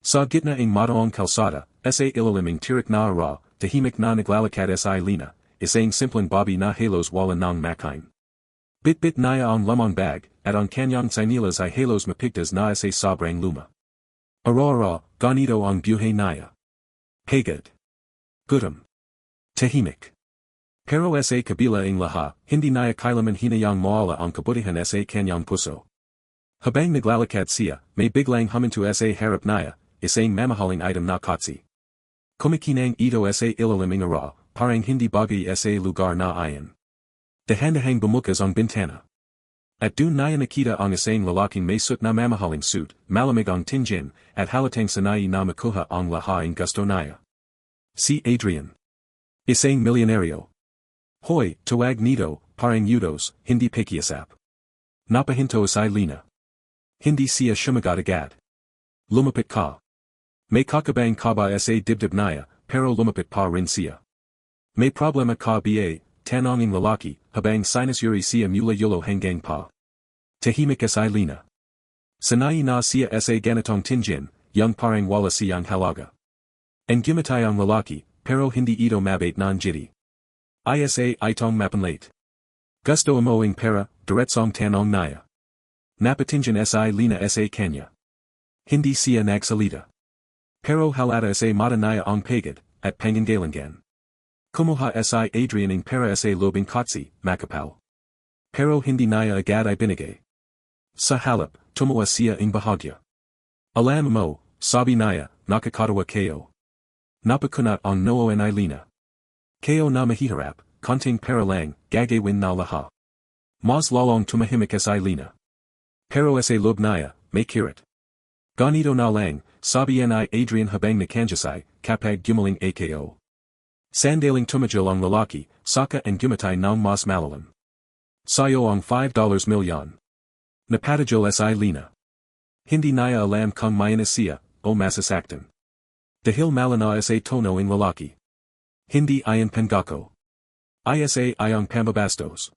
Sa gitna ng madaong kalsada, sa ilaliming tirik na ara, tahimik na naglalakad sa lina, isang simpleng babi na halos wala ng makain. Bit-bit naya ang lamang bag, at ang kanyang sinilas ay halos mapigtas na sa sobrang luma. Ara-ara, ganito ang buhay naya. Pagod. Gutom. Tahimik. Pero sa kabila ng laha, hindi naya kailanman hinayang mawala ang kabutihan sa kanyang puso. Habang naglalakad siya, may biglang huminto sa harap naya, isang mamahaling item na kotse. Kumikinang ito sa ilaliming ara, parang hindi bagay sa lugar na ayon. Dahan-dahang bumukas ang bintana. At dun naya nakita ang isang lalaking may suit na mamahaling suit, malamig ang tingin, at halatang sanay na makuha ang lahaing gusto naya. Si Adrian. Isang milyonaryo. Hoy, tuwag nito, parang yudos, hindi pakiasap. Napahinto sa lina. Hindi siya sumagot agad. Lumapit ka. May kakabang ka ba sa dibdib naya, pero lumapit pa rin siya. May problema ka ba, tanonging lalaki, habang sinusuri siya mula yulo hanggang pa. Tahimik sa lina. Sanay na siya sa ganitong tingin, yung parang wala siyang halaga. And gumatay ang lalaki, pero hindi ito mabait ng jiti. Isa itong mapanlate. Gusto mo ang pera, diretsong tanong naya. Napatingin sa lina sa kanya. Hindi siya nagsalita. Pero halata sa mata naya ang pagod, at pangangalangan. Kumuha sa Adrian ang pera sa lobing kotse, makapal. Pero hindi naya agad ay binigay. Sa halap, tumawa siya ang bahagya. Alam mo, sabi naya, nakakatawa kayo. Napakunat ang noo ang lina. Kayo na mahiharap, konting pera lang, gagawin na lahat. Mas lalong tumahimik sa lina. Pero sa loob naya, may kirit. Ganito na lang, sabi ni Adrian habang nakanjasay, kapag gumaling ako. Sandaling tumajil ang lalaki, saka ang gumatay ng mas malalim. Sayo ang $5 milyon. Napatajil sa lina. Hindi naya alam kung mayanas siya, o masasaktan. Dahil malana sa tono ang lalaki. Hindi ayan pangako. Isa ayang pambabastos.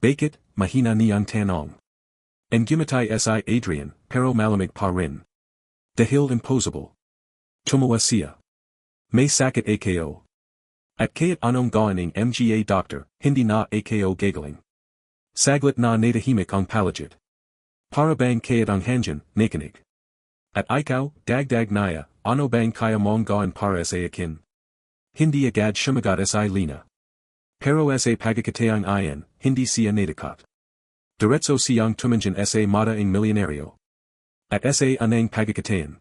Bakit, mahina niyang tanong. Ang gumatay sa Adrian, pero malamig pa rin. Dahil impossible. Tumawa siya. May sakit ako. At kaya't anong gawin ng mga doctor, hindi na ako gagaling. Saglit na natahimik ang palagid. Para bang kaya't ang hangin, nakinig. At ikaw, dagdag naya, ano bang kaya mong gawin para sa akin? Hindi agad sumagot sa lina. Pero sa pagkakatayang ayan, hindi siya natakot. Diretso siyang tumingin sa mata ng milyonaryo. At sa anang pagkakatayan.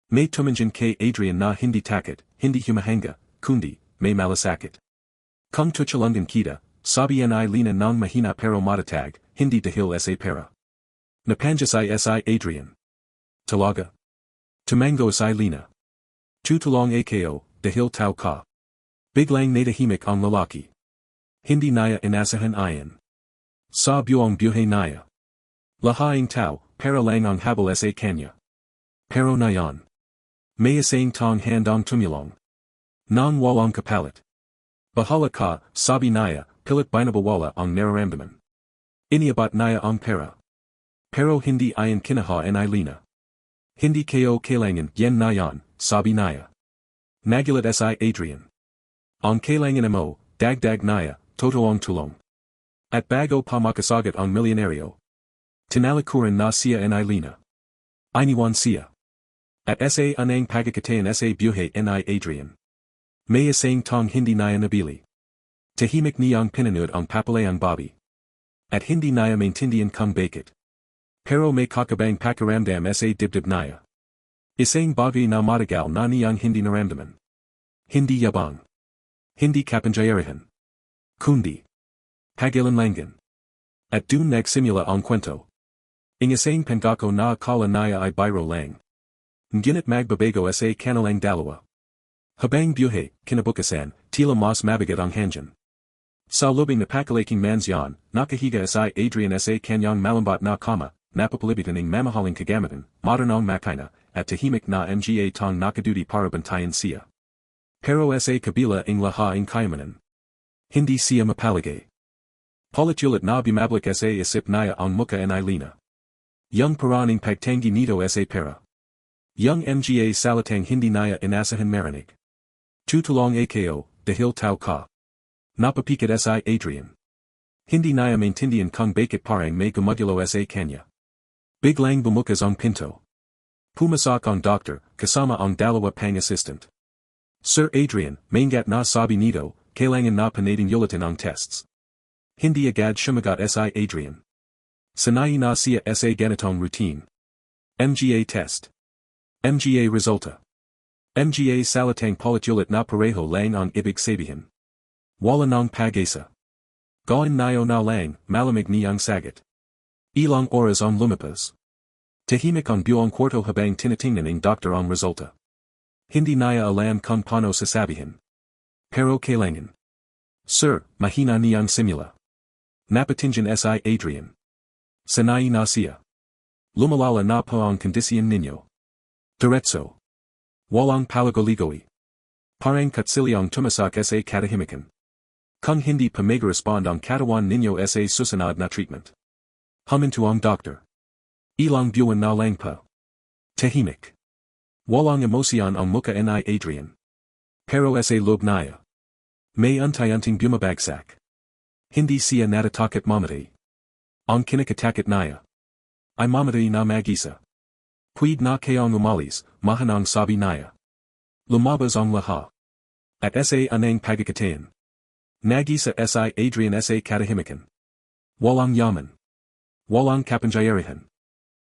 May tumingin kay Adrian na hindi takot, hindi humahanga, kundi, may malasakit. Kung tutulangan kita, sabi ni lina ng mahina pero matatag, hindi dahil sa pera. Napanjasay sa Adrian. Talaga. Tumango sa lina. Tutulong ako, dahil tao ka. Biglang natahimik ang lalaki. Hindi naya inaasahan ayan. Sa buong buhay naya. Lahaing tao, para lang ang habal sa kanya. Pero nayon. May isang tong handang tumulong. Nang walang kapalit. Bahala ka, sabi naya, pilit binabawala ang nararamdaman. Iniabat naya ang pera. Pero hindi ayan kinaha en lina. Hindi kayo kailangan yen nayon, sabi naya. Nagulat sa Adrian. Ang kailangan mo, dagdag naya, totoong tulong. At bago pa makasagot ang milyonaryo. Tinalikuran na siya en lina. Iniwan siya. At sa anang pagkakatayan sa buhay ni Adrian. May isang tong hindi naya nabili. Tahimik niyang pinanood ang papalayang babi. At hindi naya maintindihan kung bakit. Pero may kakabang pakiramdam sa dibdib naya. Isang bagay na matagal na niyang hindi naramdaman. Hindi yabang. Hindi kapangyarihan. Kundi. Pagalanlangan. At dun nagsimula ang kwento. Ang isang pangako na akala naya ay biro lang. Ngunit magbabago sa kanilang dalawa. Habang buhay, kinabukasan, tila mas mabigat ang hangin. Sa lubing napakalaking mansyon, nakahiga sa Adrian sa kanyang malambat na kama, napapalibitan ng mamahaling kagamitan, modernong makina, at tahimik na mga tong nakaduty para bantayan siya. Pero sa kabila ang laha ang kayamanan. Hindi siya mapalagay. Politulit na bumablik sa isip naya ang muka en lina. Yung paraning pagtangi nito sa pera. Young mga salatang hindi naya inaasahan marinig. Tutulong ako, dahil tao ka. Napapikit si Adrian. Hindi naya maintindihan kung bakit parang may gumugulo sa kanya. Biglang bumukas ang pinto. Pumasok ang doctor, kasama ang dalawa pang assistant. Sir Adrian, maingat na sabi nito, kailangan na panating ulitin ang tests. Hindi agad sumagot si Adrian. Sanay na siya sa ganitong routine. Mga test. Mga resulta. Mga salatang paulit-ulit na pareho lang ang ibig sabihin. Wala ng pag-asa. Gawin nayo na lang, malamig niyang sagot. Ilang oras ang lumipas. Tahimik ang buong kwarto habang tinitingnan ng doktor ang resulta. Hindi naya alam kung paano sasabihin. Pero kailangan. Sir, mahina niyang simula. Napatingin si Adrian. Sanay na siya. Lumalala na po ang kondisyon ninyo. Diretso. Walang palagoligoy. Parang katsilyang tumasak sa katahimikan. Kung hindi pa mag-respond ang katawan ninyo sa susunod na treatment. Huminto ang doctor. Ilang buwan na lang pa. Tahimik. Walang emosyon ang muka ni Adrian. Pero sa loob niya. May unti-unting bumabagsak. Hindi siya natatakot mamatay. Ang kinakatakot niya. Ay mamatay na mag-isa. Puwid na kayang umalis, mahanang sabi niya. Lumabas ang laha. At sa anang pagkakatayan. Nag-isa si Adrian sa katahimikan. Walang yaman. Walang kapangyarihan.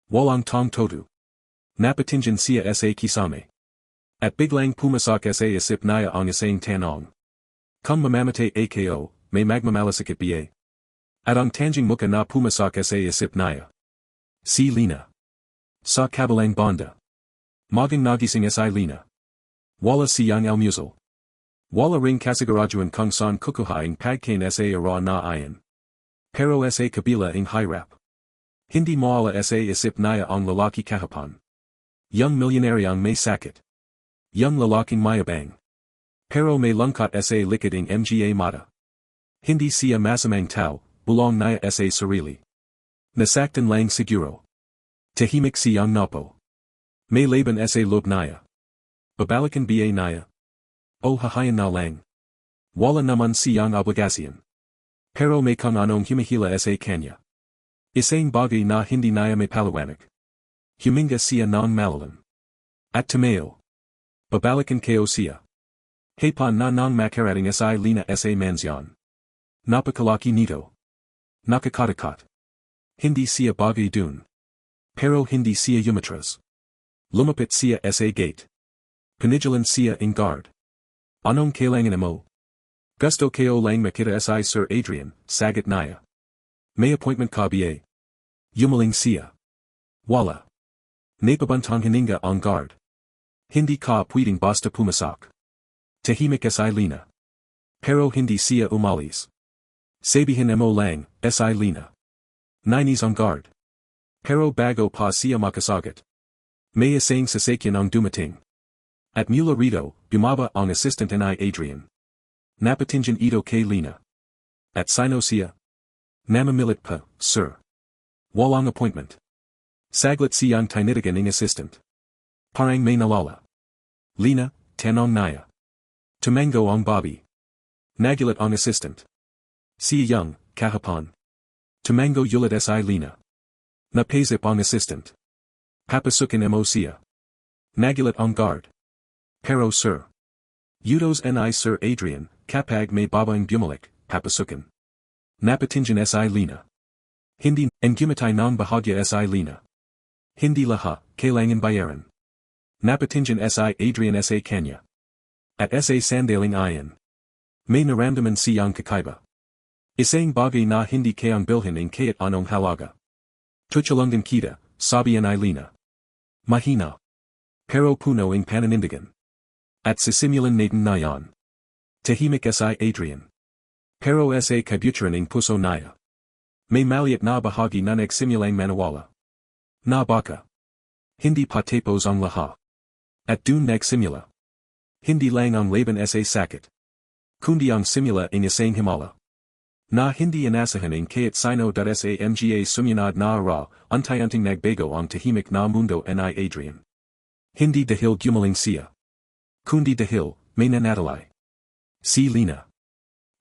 Walang tong todo. Napatingin siya sa kisame. At biglang pumasok sa isip niya ang isang tanong. Kung mamamatay ako, may magmamalasakit ba? At ang tanging muka na pumasok sa isip niya. Si Lina. Sa kabilang banda. Magang nagising si Lina. Wala siyang almusal. Wala ring kasiguraduan kung saan kukuhaing pagkain sa araw na iyan. Pero sa kabila ang harap. Hindi mawala sa isip niya ang lalaki kahapon. Young Milyonaryo ang may sakit. Young lalaking mayabang. Pero may lungkot sa likod ng mga mata. Hindi siya masamang tao, bulong niya sa sarili. Nasaktan lang siguro. Tahimik siyang napo. May laban sa loob niya. Babalikan ba niya? O hahayan na lang. Wala naman siyang obligasyon. Pero may kung anong humihila sa kanya. Isang bagay na hindi niya may paliwanag. Huminga siya ng malalim. At tumayo. Babalikan kayo siya. Hapon na nang makarating si Lina sa mansyon. Napakalaki nito. Nakakatakot. Hindi siya bagay dun. Pero hindi siya umatras. Lumapit siya sa gate. Pinigilan siya in guard. Anong kailangan mo? Gusto kayo lang makita si Sir Adrian, sagot niya. May appointment ka ba? Gumaling siya. Wala. Napabantang hininga ang guard. Hindi ka pwedeng basta pumasok. Tahimik si Lina. Pero hindi siya umalis. Sabihin mo lang, si Lina. Nainis ang guard. Pero bago pa siya makasagot. May isang sasakyan ang dumating. At mula rito, bumaba ang assistant ni Adrian. Napatingin ito kay Lina. At sino siya? Namamilit pa, sir. Walang appointment. Saglit siyang tinitigan ng assistant. Parang may nalala. Lina, tanong niya. Tumango ang Bobby. Nagulat ang assistant. Si Young, kahapon. Tumango ulit si Lina. Napaisip ang assistant. Papasukin mo siya. Nagulat ang guard. Pero sir. Utos ni Sir Adrian, kapag may babaeng bumalik, papasukin. Napatingin si Lina. Hindi, ang gumatay ng bahagya si Lina. Hindi laha, kailangan bayaran. Napatingin si Adrian sa kanya. At sa sandaling iyan. May naramdaman siyang kakaiba. Isang bagay na hindi kayang bilhin ng kahit anong halaga. Tutulungan kita, sabi ni Lina. Mahina. Pero puno ang pananindigan. At sisimulan natin na yan. Tahimik si Adrian. Pero sa kabuturan ng puso niya. May maliit na bahagi na nagsimulang manawala. Na baka. Hindi pa tapos ang laha. At dun nagsimula. Hindi lang ang laban sa sakit. Kundi ang simula ang isang himala. Na hindi inaasahan ng kahit sino sa mga sumunod na araw, unti-unting nagbago ang tahimik na mundo ni Adrian. Hindi dahil gumaling siya. Kundi dahil, may nanatili. Si Lina.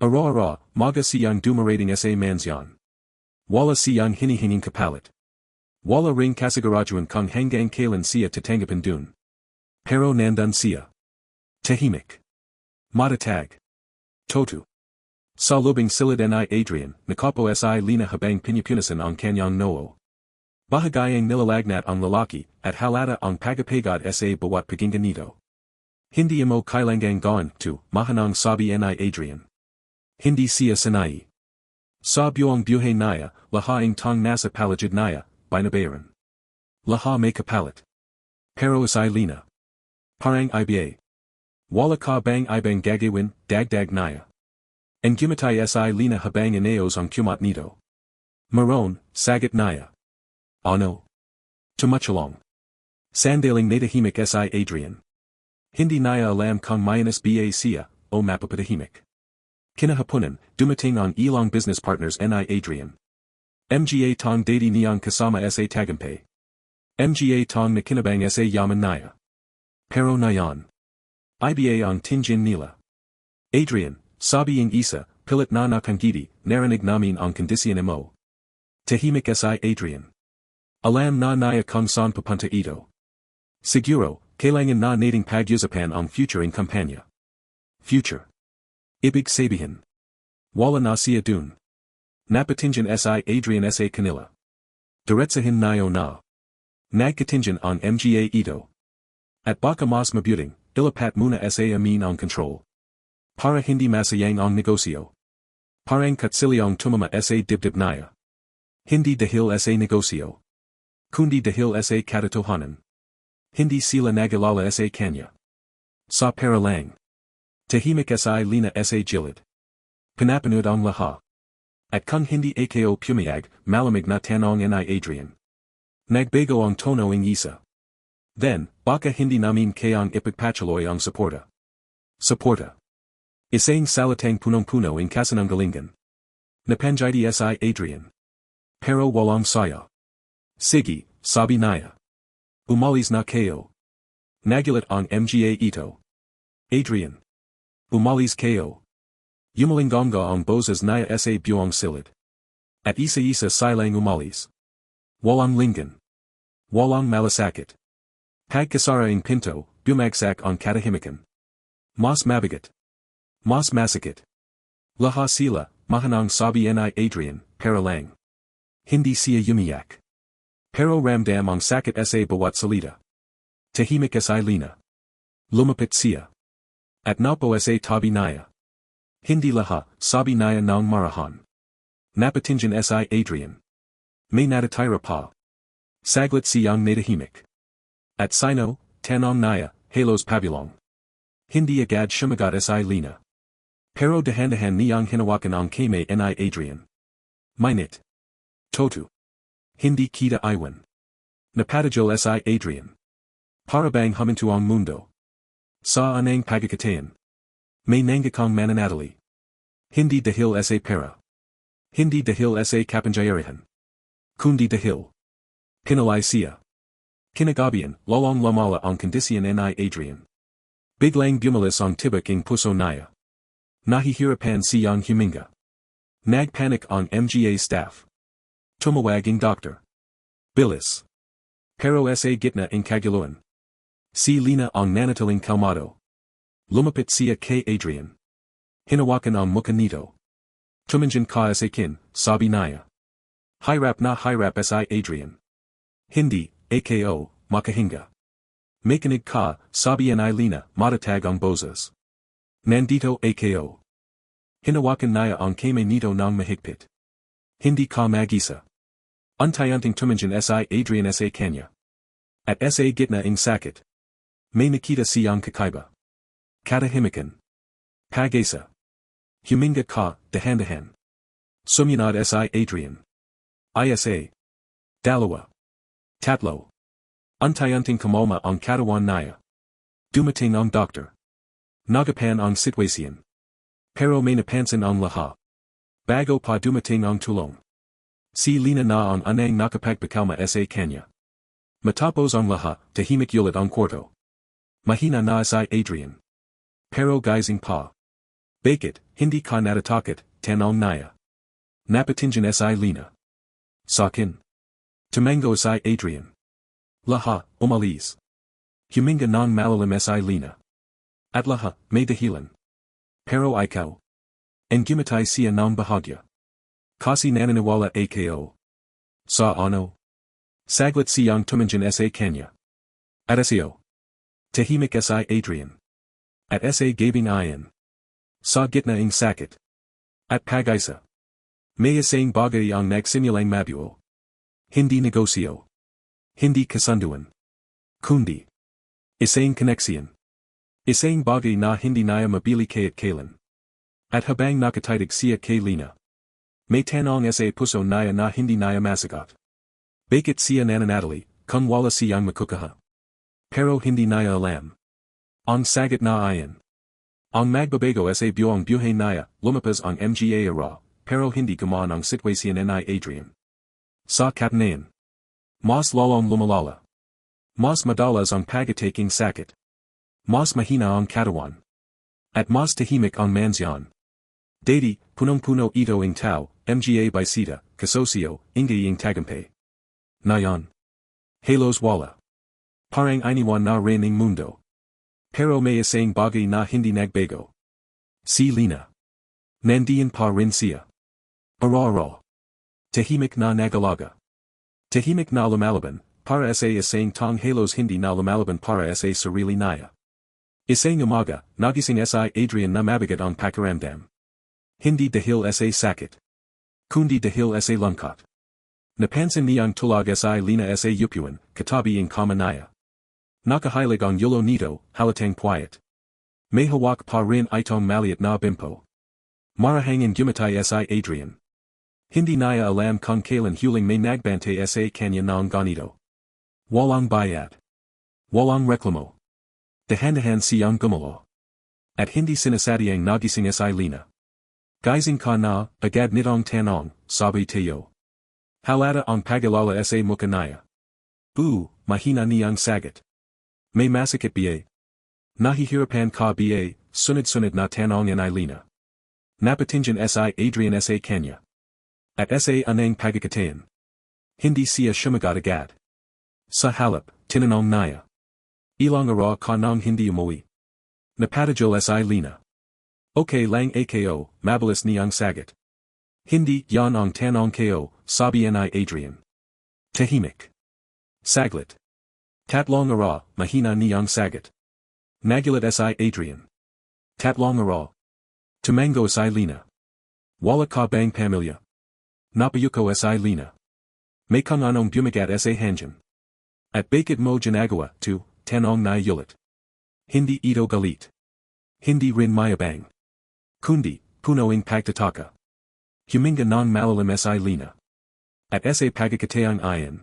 Ara, maga siyang dumarating sa mansyon. Wala siyang hinihinging kapalit. Wala ring kasiguraduan kung hanggang kailan siya tatanggapin dun. Pero nandun siya. Tahimik. Matatag. Totu. Sa lubing silid ni Adrian, nakapo si Lina habang pinupunasan ang kanyang noo. Bahagayang nilalagnat ang lalaki, at halata ang pagapagod sa bawat pakinggan nito. Hindi mo kailangang gawin to, mahanang sabi ni Adrian. Hindi siya sanay. Sa buong buhay niya, lahaing tong nasa paligid niya, binabayaran. Laha may kapalit. Pero si Lina. Parang iba. Wala ka bang ibang gagawin, dagdag niya. And gumatay si Lina habang inaos ang kumat nito. Maron, sagat niya. Ano? Tumutulong. Sandaling natahimik si Adrian. Hindi niya alam kung minus ba siya, o mapapatahimik. Kinahapunan, dumating ang ilang business partners ni Adrian. Mga tong dati niyang kasama sa tagumpay. Mga tong nakinabang sa yaman niya. Pero nayon. Iba ang tingin nila. Adrian, sabi ang isa, pilit na nakangiti, narinig namin ang kondisyon mo. Tahimik si Adrian. Alam na niya kung saan papunta ito. Siguro, kailangan na nating pag-usapan ang future in kampanya. Future. Ibig sabihin. Wala na siya dun. Napatingin si Adrian sa kanila. Diretsahin nayo na. Nagkatingin ang mga ito. At baka mas mabuting, ilapat muna sa amin ang control. Para hindi masayang ang negosyo. Parang katsilyang tumama sa dibdib niya. Hindi dahil sa negosyo. Kundi dahil sa katotohanan. Hindi sila nagalala sa kanya. Sa pera lang. Tahimik si Lina sa gilid. Pinapanood ang laha. At kung hindi ako pumayag, malamig na tanong ni Adrian. Nagbago ang tono ng isa. Then, baka hindi namin kayang ipagpatuloy ang suporta. Suporta. Isang salitang punong-puno in kasinanggalingan. Napanjiti si Adrian. Pero walang saya. Sige, sabi niya. Umalis na kayo. Nagulat ang mga ito. Adrian. Umalis kayo. Yumalinganga ang boses niya sa buong silid. At isa-isa silang umalis. Walang linggan. Walang malasakit. Pagkasara ang pinto, bumagsak ang katahimikan. Mas mabigat. Mas masakit. Laha sila, mahanang sabi ni Adrian, pero lang. Hindi siya yumiyak. Pero ramdam ang sakit sa bawat salita. Tahimik si Lina. Lumapit siya. At naupo sa tabi niya. Hindi laha, sabi niya ng marahan. Napatingin si Adrian. May natatira pa. Saglit siyang natahimik. At sino, tanong niya, halos pabilong. Hindi agad sumagot si Lina. Pero dahan-dahan niyang hinawakan ang kamay ni Adrian. Minit. Totu. Hindi kita iwan. Napatajil si Adrian. Para bang huminto ang mundo. Sa anang pagkakatayan. May nanggakang mananatili. Hindi dahil sa pera. Hindi dahil sa kapangyarihan. Kundi dahil. Pinalay siya. Kinagabihan, lalong lamala ang kondisyon ni Adrian. Biglang bumalis ang tibak ng puso niya. Nahihirapan siyang huminga. Nagpanic ang mga staff. Tumawag ang doctor. Bilis. Pero sa gitna ng kaguluhan. Si Lina ang nanatiling kalmado. Lumapit siya kay Adrian. Hinawakan ang mukha nito. Tumingin ka sa akin, sabi niya. Hirap na hirap si Adrian. Hindi, ako, makahinga. Makinig ka, sabi ni Lina, matatag ang boses. Nandito ako. Hinawakan niya ang kamay nito ng mahigpit. Hindi ka mag-isa. Untayanting tumingin si Adrian sa kanya. At sa gitna ng sakit. May nakita siyang kakaiba. Katahimikan. Pag-asa. Huminga ka, dahan-dahan. Sumunod si Adrian. Isa. Dalawa. Tatlo. Untayanting kumalma ang katawan niya. Dumating ang doctor. Nagapan ang sitwasyon. Pero may napansin ang laha. Bago pa dumating ang tulong. Si Lina na ang anang nakapagpakalma sa kanya. Matapos ang lahat, tahimik ulit ang kwarto. Mahina na si Adrian. Pero gising pa. Bakit, hindi ka natatakot, tanong niya. Napatingin si Lina. Sakin. Tumango si Adrian. Lahat, umalis. Huminga ng malalim si Lina. At lahat, may dahilan. Pero ikaw. And gumatay siya ng bahagya. Kasi naniniwala ako. Sa ano? Saglit siyang tumingin sa kanya. At siyo. Tahimik si Adrian. At sa gabing ayan. Sa gitna ng sakit. At pag-isa. May isang bagay ang nagsimulang mabuo. Hindi negosyo. Hindi kasunduan. Kundi. Isang koneksyon. Isang bagay na hindi niya mabili kaya't kailan. At habang nakatitig siya kay Lina. May tanong sa puso niya na hindi niya masagot. Bakit siya nananatili, kung wala siyang makukuha. Pero hindi niya alam. Ang sagot na ayan. Ang magbabago sa buong buhay niya, lumabas ang mga ara, pero hindi gumaan ang sitwasyon ni Adrian. Sa katnayan. Mas lalong lumalala. Mas madalas ang pagtaking sakit. Mas mahina ang katawan. At mas tahimik ang mansyon. Dati, punong-puno ito ang tao, mga bisita, kasosyo, ingay ang tagumpay. Ngayon. Halos wala. Parang iniwan na rin ang mundo. Pero may isang bagay na hindi nagbago. Si Lina. Nandiyan pa rin siya. Ara-ara. Tahimik na nagalaga. Tahimik na lumalaban, para sa isang tang halos hindi na lumalaban para sa sarili niya. Isang umaga, nagising si Adrian na mabigat ang pakiramdam. Hindi dahil sa sakit. Kundi dahil sa lungkot. Napansin niyang tulog si Lina sa upuan, katabi ang kama niya. Nakahilig ang yulo nito, halatang quiet. May hawak pa rin itong maliit na bimpo. Marahangin gumatay si Adrian. Hindi niya alam kung kailan huling may nagbantay sa kanya ng ganito. Walang bayad. Walang reklamo. Dahan-dahan siyang gumalo. At hindi sinasadyang nagising si Lina. Gising ka na, agad nitong tanong, sabi tayo. Halata ang pag-alala sa mukha niya. Mahina niyang sagot. May masakit ba? Nahihirapan ka ba? Sunod-sunod na tanong ni Lina. Napatingin si Adrian sa kanya. At sa anang pagkakatayan. Hindi siya sumagot agad. Sa halap, tinanong niya. Ilang ara ka nang hindi umuwi. Napatigil si Lina. Okay lang ako, mabilis niyang sagot. Hindi yan ang tanong ko, sabi ni Adrian. Tahimik. Saglit. Tatlong ara, mahina niyang sagot. Nagulat si Adrian. Tatlong ara. Tumango si Lina. Wala ka bang pamilya? Napayuko si Lina. May kung anong bumagat sa hangin. At bakit mo ginagawa, tanong na ulit. Hindi ito galit. Hindi rin mayabang. Kundi, puno ang pagtataka. Huminga ng malalim si Lina. At sa pagkakataang ayan.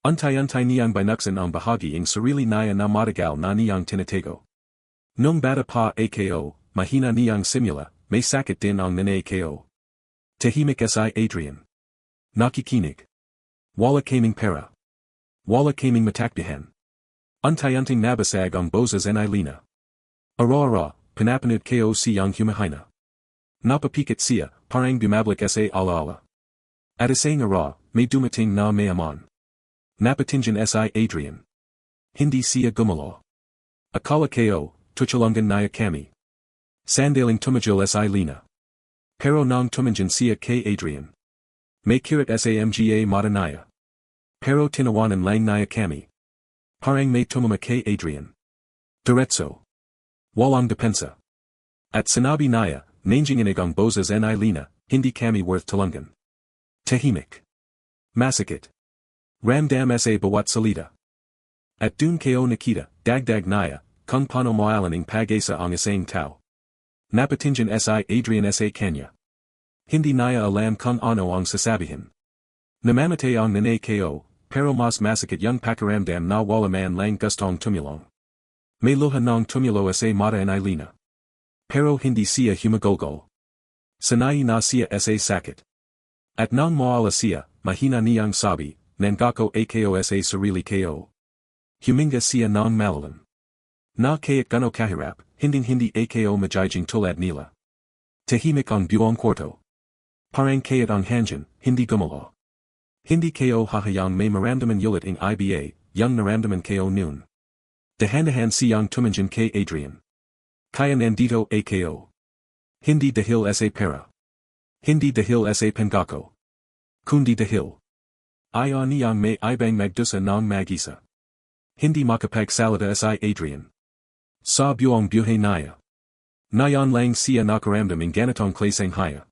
Antay-antay niyang binuksan ang bahagi ang sarili niya na matagal na niyang tinatago. Nung bata pa ako, mahina niyang simula, may sakit din ang nanay ko. Tahimik si Adrian. Nakikinig. Wala kaming pera. Wala kaming matakdahan. Antay-anting nabasag ang boses ni Lina. Ara-ara, pinapanood ko siyang humahina. Napapikit siya, parang bumablik sa alaala. At isang ara, may dumating na mayamang. Napatingin si Adrian. Hindi siya gumalo. Akala ko, tutulungan niya kami. Sandaling tumigil si Lina. Pero nang tumingin siya kay Adrian. May kirat sa mga mata niya. Pero tinawanan lang niya kami. Parang may tumama kay Adrian. Diretso. Walang depensa. At sinabi niya, nanginginig ang boses ni Lina, hindi kami worth tulungan. Tahimik. Masakit. Ramdam sa bawat salita. At dun ko nakita, dagdag niya, kung paano moalan ang pag-asa ang isang tao. Napatingin si Adrian sa kanya. Hindi niya alam kung ano ang sasabihin. Namamatay ang nanay ko, pero mas masakit yung pakiramdam na wala man lang gustong tumulong. May luha ng tumulo sa mata ni Lina. Pero hindi siya humagolgol. Sanay na siya sa sakit. At nang mawala siya, mahina niyang sabi, nangako ako sa sarili ko. Huminga siya ng malalim. Na kaya't gano kahirap, hindi ako magiging tulad nila. Tahimik ang buong kwarto. Parang kaya't ang hangin, hindi gumalaw. Hindi ko hahayang may maramdaman ulit ang iba, yung naramdaman ko noon. Dahan-dahan siyang tumingin kay Adrian. Kaya nandito ako. Hindi dahil sa pera. Hindi dahil sa pangako. Kundi dahil. Ayaw niyang may ibang magdusa ng mag-isa. Hindi makapagsalita sa Adrian. Sa buong buhay niya. Nayon lang siya nakaramdam ng ganitong klaseng haya.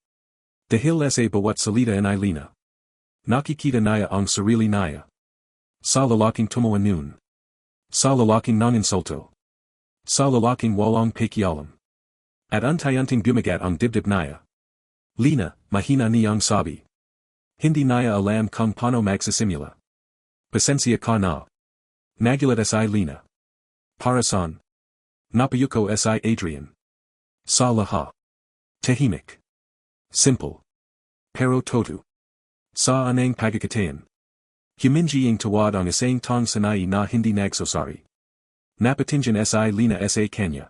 Dahil sa bawat salita ni Lina. Nakikita niya ang sarili niya. Sa lalaking tumawa noon. Sa lalaking nanginsulto. Sa lalaking walang pakialam. At unti-unting bumagat ang dibdib niya. Lina, mahina niyang sabi. Hindi niya alam kung paano magsisimula. Pasensya ka na. Nagulat si Lina. Para saan? Napayuko si Adrian. Sa lahat. Tahimik. Simple. Pero toto. Sa anang pagkakatayan. Humingi ang tawad ang isang tong sanay na hindi nagsosari. Napatingin si Lina sa kanya.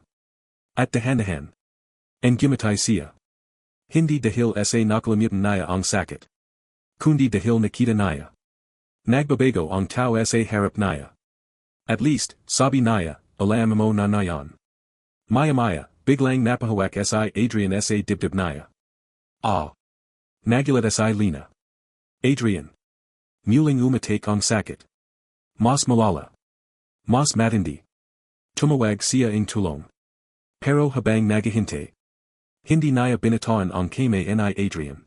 At dahan-dahan. Ang gumatay siya. Hindi dahil sa nakalimutan niya ang sakit. Kundi dahil nakita niya. Nagbabago ang tao sa harap niya. At least, sabi niya, alam mo na nayon. Maya-maya, biglang napahawak si Adrian sa dibdib niya. Nagulat si Lina. Adrian. Muling umatake ang sakit. Mas malala. Mas matindi. Tumawag siya ang tulong. Pero habang naghihintay. Hindi niya binatawan ang kamay ni Adrian.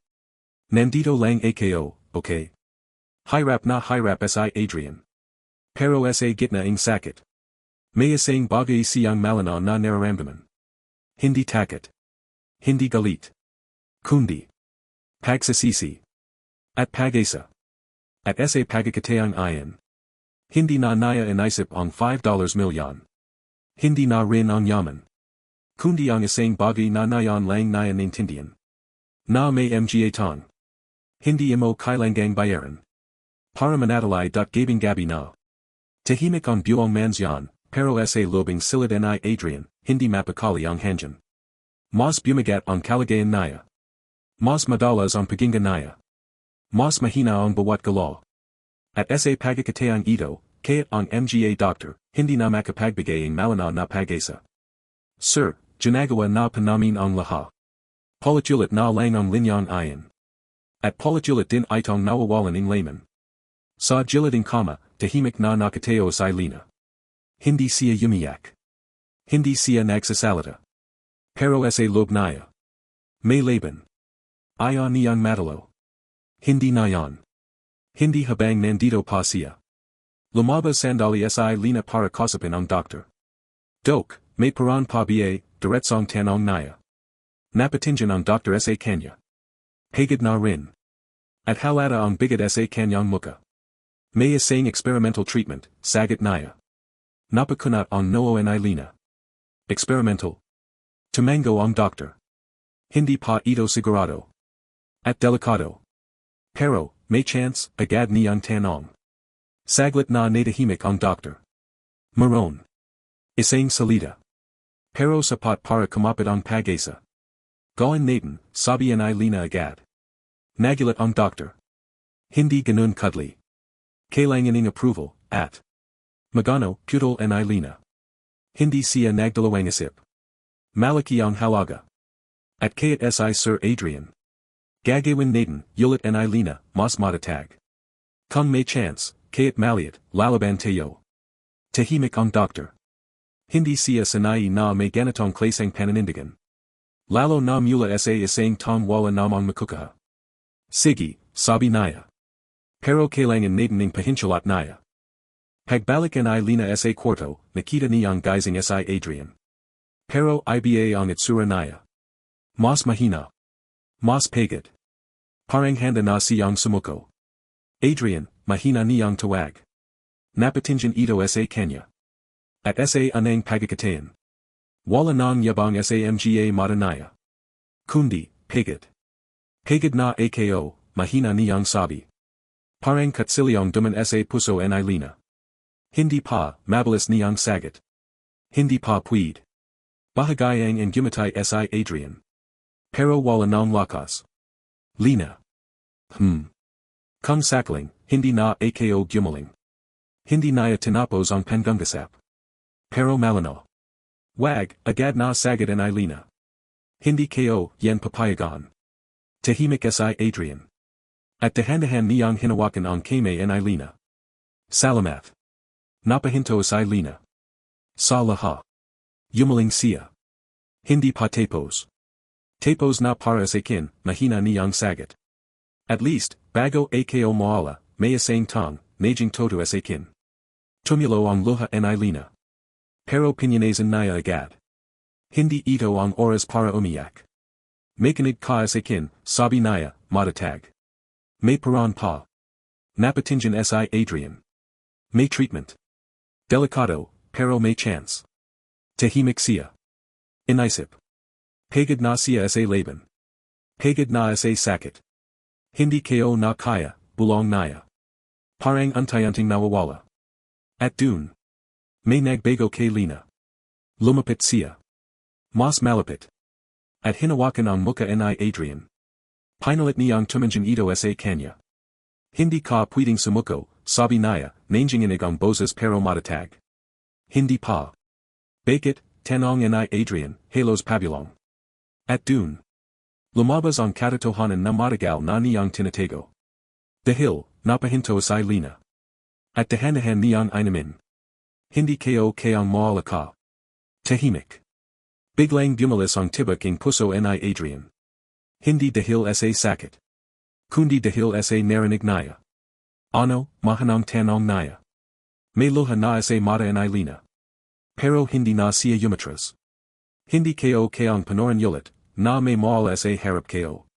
Nandito lang ako, okay? Hirap na hirap si Adrian. Pero sa gitna ang sakit. May isang bagay siyang malinaw na nararamdaman. Hindi takot. Hindi galit. Kundi. Pagsasisi. At pag-asa. At sa pagkakataang iyan. Hindi na niya inaisip ang $5 milyon. Hindi na rin ang yaman. Kundi ang isang bagay na nayon lang niya naintindihan. Na may mga tong. Hindi mo kailangang bayaran. Para manatalay gabing gabi na. Tahimik ang buong mansyon, pero sa lobing silid ni Adrian, hindi mapakali ang hangin. Mas bumagat ang kalagayan niya. Mas madalas ang paginggan niya. Mas mahina ang bawat galaw. At sa pagkakataang ito, kaya't ang mga doctor, hindi na makapagbigay ang malinaw na pag-asa. Sir, ginagawa na pa namin ang lahat. Paulit-ulit na lang ang linyang iyan. At paulit-ulit din itong nawawalan ng layman. Sa gilid ng kama, tahimik na nakatayo si Lina. Hindi siya umiyak. Hindi siya nagsasalita. Pero sa loob niya. May laban. Ayaw niyang matalo. Hindi na yan. Hindi habang nandito pa siya. Lumabas sandali si Lina para kausapin ang doctor. Dok, may paraan pa ba, diretsong tanong niya. Napatingin ang doctor sa kanya. Hagad na rin. At halata ang bigat sa kanyang muka. May isang experimental treatment, sagot niya. Napakunat ang noo ni Lina. Experimental. Tumango ang doctor. Hindi pa ito sigurado. At delikado. Pero, may chance, agad niyang tanong. Saglit na natahimik ang doctor. Maroon. Isang salida. Pero sapat para kumapit ang pag-asa. Gawin natin, sabi ni Lina agad. Nagulat ang doctor. Hindi ganun cuddly. Kailangan ng approval, at magano, putol ni Lina. Hindi siya nagdalawang isip. Malaki ang halaga. At kaya't si Sir Adrian. Gagawin natin, ulit ni Lina, mas matatag. Kung may chance, kaya't maliit, lalaban tayo. Tahimik ang doctor. Hindi siya sanay na may ganitong klaseng pananindigan. Lalo na mula sa isang tong wala namang makukuha. Sige, sabi niya. Pero kailangan natin ng pahinsulat niya. Pagbalik ni Lina sa kwarto, nakita niyang gising si Adrian. Pero iba ang itsura niya. Mas mahina. Mas pagod. Parang handa na siyang sumuko. Adrian, mahina niyang tawag. Napatingin ito sa kanya. At sa anang pagkakatayan. Wala nang yabang sa mga mata niya. Kundi, pagod. Pagod na ako, mahina niyang sabi. Parang katsilyong duman sa puso en Ilina. Hindi pa, mabilis niyang sagat. Hindi pa puwid. Bahagayang and gumatay si Adrian. Pero wala ng lakas. Lina. Kung sakling, hindi na ako gumaling. Hindi naya tinapos ang panggungasap. Pero malano. Wag, agad na sagat en Ilina. Hindi ko, yan papayagan. Tahimik si Adrian. At dahan-dahan niyang hinawakan ang kamay en Ilina. Salamat. Napahinto si Lina. Sa laha. Gumaling siya. Hindi pa tapos. Tapos na para sa akin, mahina niyang sagat. At least, bago ako maala, may isang tong, najing todo sa akin. Tumulo ang luha en Ilina. Pero pinyanazan niya agad. Hindi ito ang oras para umiyak. Makinig ka sa akin, sabi niya, matatag. May paran pa. Napatingin si Adrian. May treatment. Delicado, pero may chance. Tahimik siya. Inisip. Pagod na siya sa laban. Pagod na sa sakit. Hindi ko na kaya, bulong niya. Parang unti-unting nawawala. At dun. May nagbago kay Lina. Lumapit siya. Mas malapit. At hinawakan ang muka ni Adrian. Pinalit niyang tumingin ito sa kanya. Hindi ka pwedeng sumuko, sabi niya, nanginginig ang boses pero matatag. Hindi pa. Bakit, tanong ni Adrian, halos pabulong. At dun. Lumabas ang katotohanan na matagal na niyang tinatago. Dahil, napahinto si Lina. At dahan-dahan niyang inamin. Hindi ko kayang maala ka. Tahimik. Biglang bumalis ang tibak ng puso ni Adrian. Hindi dahil sa sakit. Kundi dahil sa narinig niya. Ano, mahanang tanong niya. May luha na sa mata ni Lina. Pero hindi na siya umatras. Hindi ko kayang panoran ulit, na may maal sa harap ko.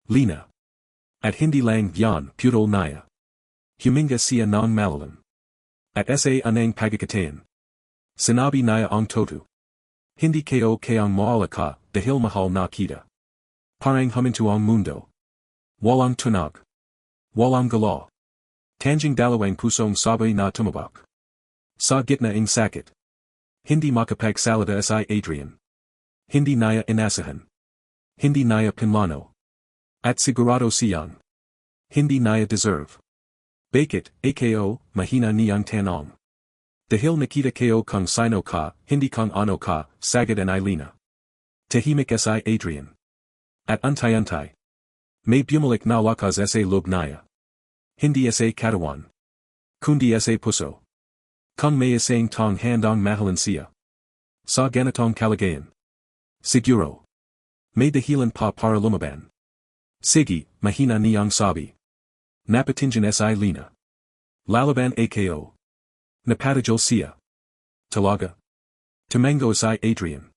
Lina. At hindi lang yan putol niya. Huminga siya ng malalim. At sa anang pagkakatayan. Sinabi niya ang toto. Hindi ko kayang maala ka, dahil mahal na kita. Parang huminto ang mundo. Walang tunog. Walang galaw. Tanging dalawang pusong sabay na tumabak. Sa gitna ng sakit. Hindi makapagsalita si Adrian. Hindi niya inaasahan. Hindi niya pinlano. At sigurado siyang. Hindi niya deserve. Bakit, ako, mahina niyang tanong. Dahil nakita ko kung sino ka, hindi kung ano ka, sagad ni Lina. Tahimik si Adrian. At untay-untay. May bumalik na lakas sa loob niya. Hindi sa katawan. Kundi sa puso. Kung may isang tong handang mahalin siya. Sa ganitong kalagayan. Siguro. May dahilan pa para lumaban. Sige, mahina niyang sabi. Napatingin si Lina. Lalaban ako. Napatigil siya. Talaga. Tumango si Adrian.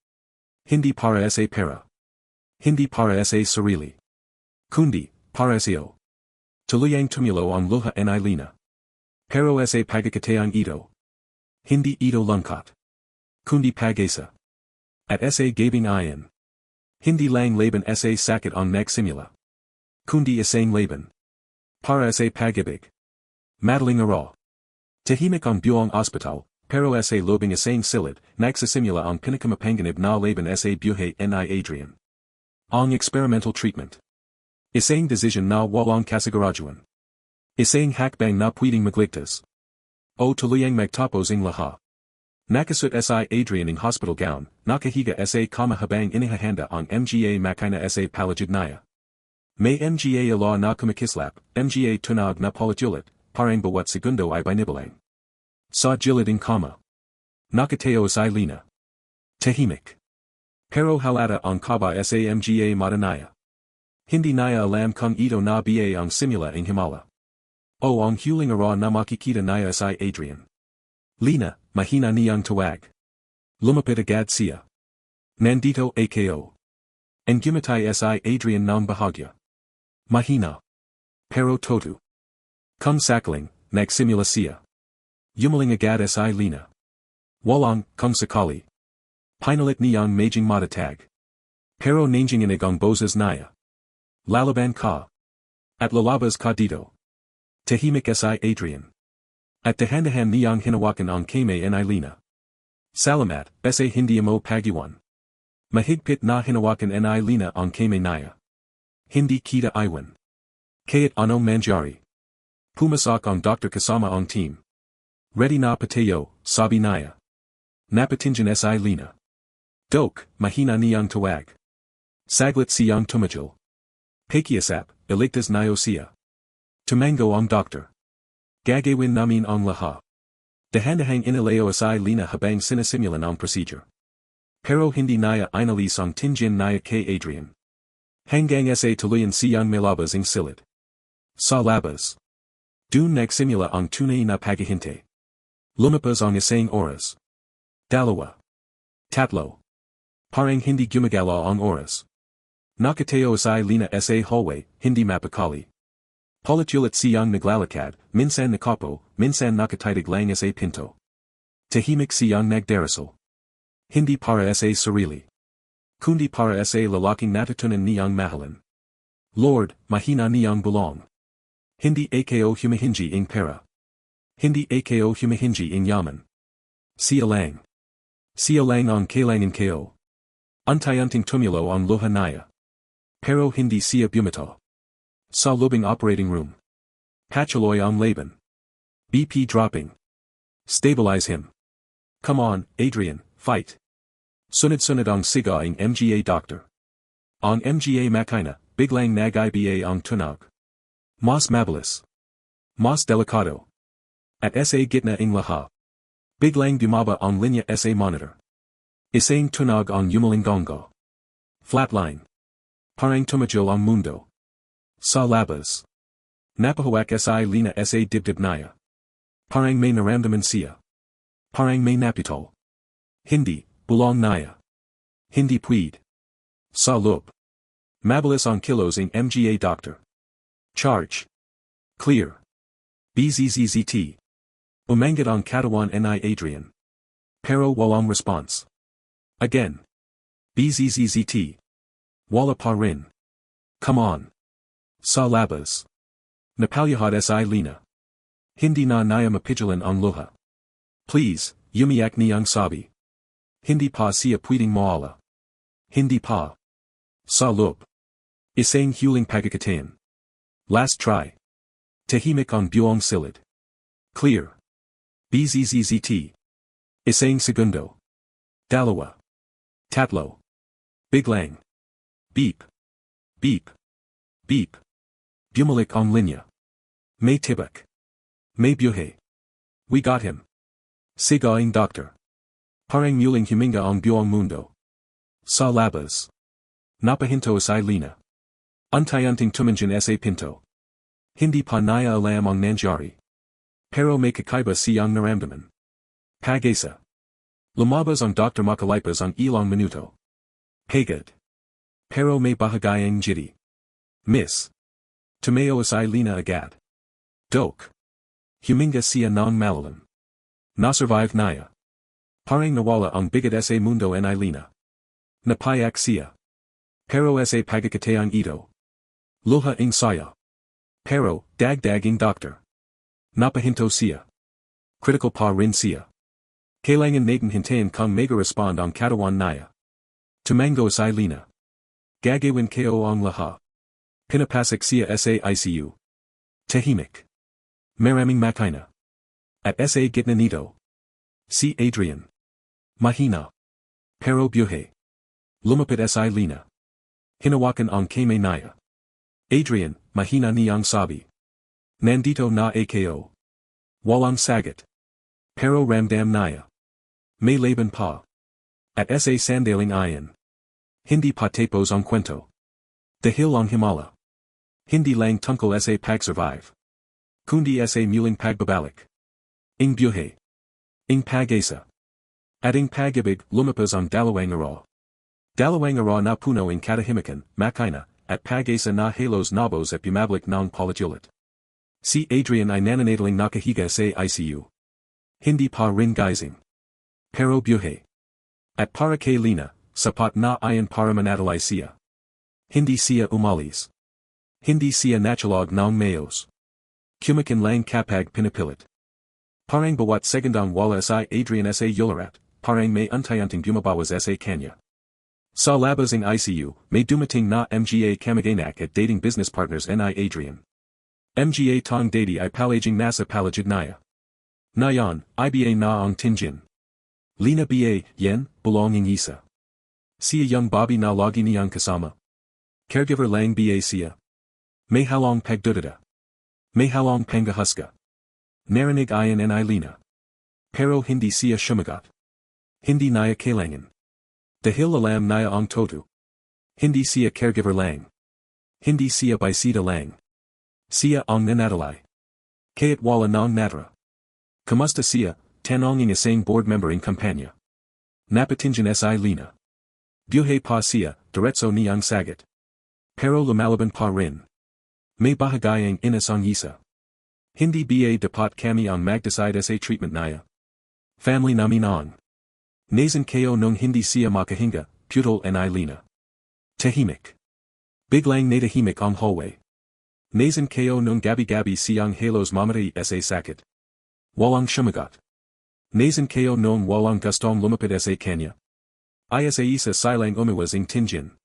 Hindi para sa pera. Hindi para sa sarili. Kundi, para siyo. Tuluyang tumulo ang luha ni Lina. Pero sa pagkakataang ito. Hindi ito lungkot. Kundi pag-asa. At sa gabing ayan. Hindi lang laban sa sakit ang nagsimula. Kundi isang laban. Para sa pag-ibig. Madaling araw. Tahimik ang buong ospital, pero sa lobing isang silid, nagsisimula ang pinakamapanganib na laban sa buhay ni Adrian. Ang experimental treatment. Isang decision na walang kasiguraduhan. Isang hakbang na pwedeng magligtas. O tuluyang magtapos ang laha. Nakasut si Adrian ng hospital gown, nakahiga sa kama habang inihahanda ang mga makina sa palagid niya. May mga ala na kumakislap, mga tunog na palit-ulit, parang bawat segundo ay binibilang. Sa gilid ng kama. Nakateo si Lina. Tahimik. Pero halata ang kaba sa mga mata niya. Hindi niya alam kung ito na ba ang simula ng Himala. O ang huling araw na makikita niya si Adrian. Lina, mahina niyang tawag. Lumapit agad siya. Nandito ako. And gumatay si Adrian ng bahagya. Mahina. Pero todo. Kung sakling, nagsimula siya. Gumaling agad si Lina. Walang, kung sakali. Pinalit niyang maging matatag. Pero nanginginig ang boses niya. Lalaban ka. At lalabas ka dito. Tahimik si Adrian. At dahan-dahan niyang hinawakan ang kamay ni Lina. Salamat, sa hindi mo pagiwan. Mahigpit na hinawakan ni Lina ang kamay niya. Hindi kita iwan. Kaya't ano manjari. Pumasok ang doktor kasama ang team. Ready na patayo, sabi niya. Napatinjan si Lina. Dok, mahina niyang tawag. Saglit siyang tumajal. Pakiasap, iligtas niyo siya. Tumango ang doktor. Gagawin namin ang lahat. Dahan-dahang inileo si Lina habang sinisimulan ang procedure. Pero hindi niya inalis ang tinjan niya kay Adrian. Hanggang sa tuluyan siyang malabas ang silid. Sa labas. Dun nagsimula ang tunay na paghihintay. Lumipas ang isang oras. Dalawa. Tatlo. Parang hindi gumagala ang oras. Nakatayo si Lina sa hallway, hindi mapakali. Palit-ulit siyang naglalakad, minsan nakapo, minsan nakatitig lang sa pinto. Tahimik siyang nagdarasal. Hindi para sa sarili. Kundi para sa lalaking natutunan niyang mahalin. Lord, mahina niyang bulong. Hindi ako humihingi ng pera. Hindi ako humihingi ng yaman. Siya lang. Siya lang ang kailangan ko. Unti-unting tumulo ang luha niya. Pero hindi siya bumito. Sa lubing operating room. Patuloy ang laban. BP dropping. Stabilize him. Come on, Adrian, fight. Sunod-sunod ang siga ang mga doctor. Ang mga makina, biglang nag-iba ang tunog. Mas mabilis. Mas delikado. At sa gitna ng lahat. Biglang bumaba ang linya sa monitor. Isang tunog ang yumalingongo. Flatline. Parang tumajol ang mundo. Sa labas. Napahawak si Lina sa dibdib niya. Parang may naramdaman siya. Parang may napitol. Hindi, bulong niya. Hindi pwede. Sa loob. Mabilis ang kilos ng mga doctor. Charge. Clear. BZZZT. Umangat ang katawan ni Adrian. Pero walang response. Again. BZZZT. Wala pa rin. Come on. Sa labas. Napalyahad si Lina. Hindi na niya mapigilan ang luha. Please, umiyak niyang sabi. Hindi pa siya pwedeng mawala. Hindi pa. Sa loob. Isang huling pagkakataon. Last try. Tahimik ang buong silid. Clear. BZZZT. Isang segundo. Dalawa. Tatlo. Biglang. Beep. Beep. Beep. Bumalik ang linya. May tibak. May buhay. We got him. Sigaing doctor. Parang muling huminga ang buong mundo. Sa labas. Napahinto si Lina. Unti-unting tumanjan sa pinto. Hindi pa niya alam ang nangyari. Pero may kakaiba siyang naramdaman. Pag-asa. Lumabas ang doktor makalipas ang ilang minuto. Pagod. Pero may bahagayang jitty. Miss. Tumayo si Lina agad. Dok. Huminga siya ng malalim. Nasurvive niya. Parang nawala ang bigat sa mundo ni Lina. Napayak siya. Pero sa pagkakataong ito. Luha ang saya. Pero, dagdaging doctor. Napahinto siya. Critical pa rin siya. Kailangan natin hintayin kung mega-respond ang katawan niya. Tumango si Lina. Gagawin ko ang lahat. Pinapasok siya sa ICU. Tahimik. Maraming makina. At sa gitna nito. Si Adrian. Mahina. Pero buhay. Lumapit si Lina. Hinawakan ang kamay niya. Adrian, mahina niyang sabi. Nandito na ako. Walang sagot. Pero ramdam niya. May laban pa. At sa sandaling iyan. Hindi pa tapos ang kwento. Dahil ang Himala. Hindi lang tungkol sa pag-survive. Kundi sa muling pagbabalik. Ing buhay. Ing pag-asa. At ing pag-ibig lumipas ang dalawang araw. Dalawang araw na puno ing katahimikan, makina, at pag-asa na halos nabos at bumabalik ng palit-ulit. Si Adrian ay nananatiling nakahiga sa ICU. Hindi pa rin gising. Pero buhay. At para kay Lina, sapat na ayan para manatili siya. Hindi siya umalis. Hindi siya natulog ng mayos. Kumakin lang kapag pinipilit. Parang bawat segundang wala si Adrian sa yularat, parang may untayanting bumabawas sa kanya. Sa labas ng ICU, may dumating na mga kamag-anak at dating business partners ni Adrian. Mga tong dati ay palaging nasa palagid niya. Ngayon, iba na ang tingin. Lina ba, yen, belonging isa. Siya young Bobby na lagi niyang kasama. Caregiver lang ba siya. May halong pagdudada. May halong pangahuska. Narinig ayan ni Lina. Pero hindi siya sumagot. Hindi niya kailangan. Dahil alam niya ang todo. Hindi siya caregiver lang. Hindi siya bisita lang. Siya ang nanadalay. Kaya't wala nang natara. Kamusta siya, tanongin isang board member ng kampanya. Napatingin si Lina. Buhay pa siya, diretso niyang sagot. Pero lumalaban pa rin. May bahagayang inasang isa. Hindi ba dapat kami ang mag-decide sa treatment niya. Family namin ang. Nazan kayo nung hindi siya makahinga, putol ni Lina. Tahimik. Biglang natahimik ang hallway. Nazan kayo nung gabi-gabi siyang halos mamatay sa sakit. Walang sumagot. Nazan kayo nung walang gustong lumapit sa kanya. Isa isa silang umiwas ang tingin.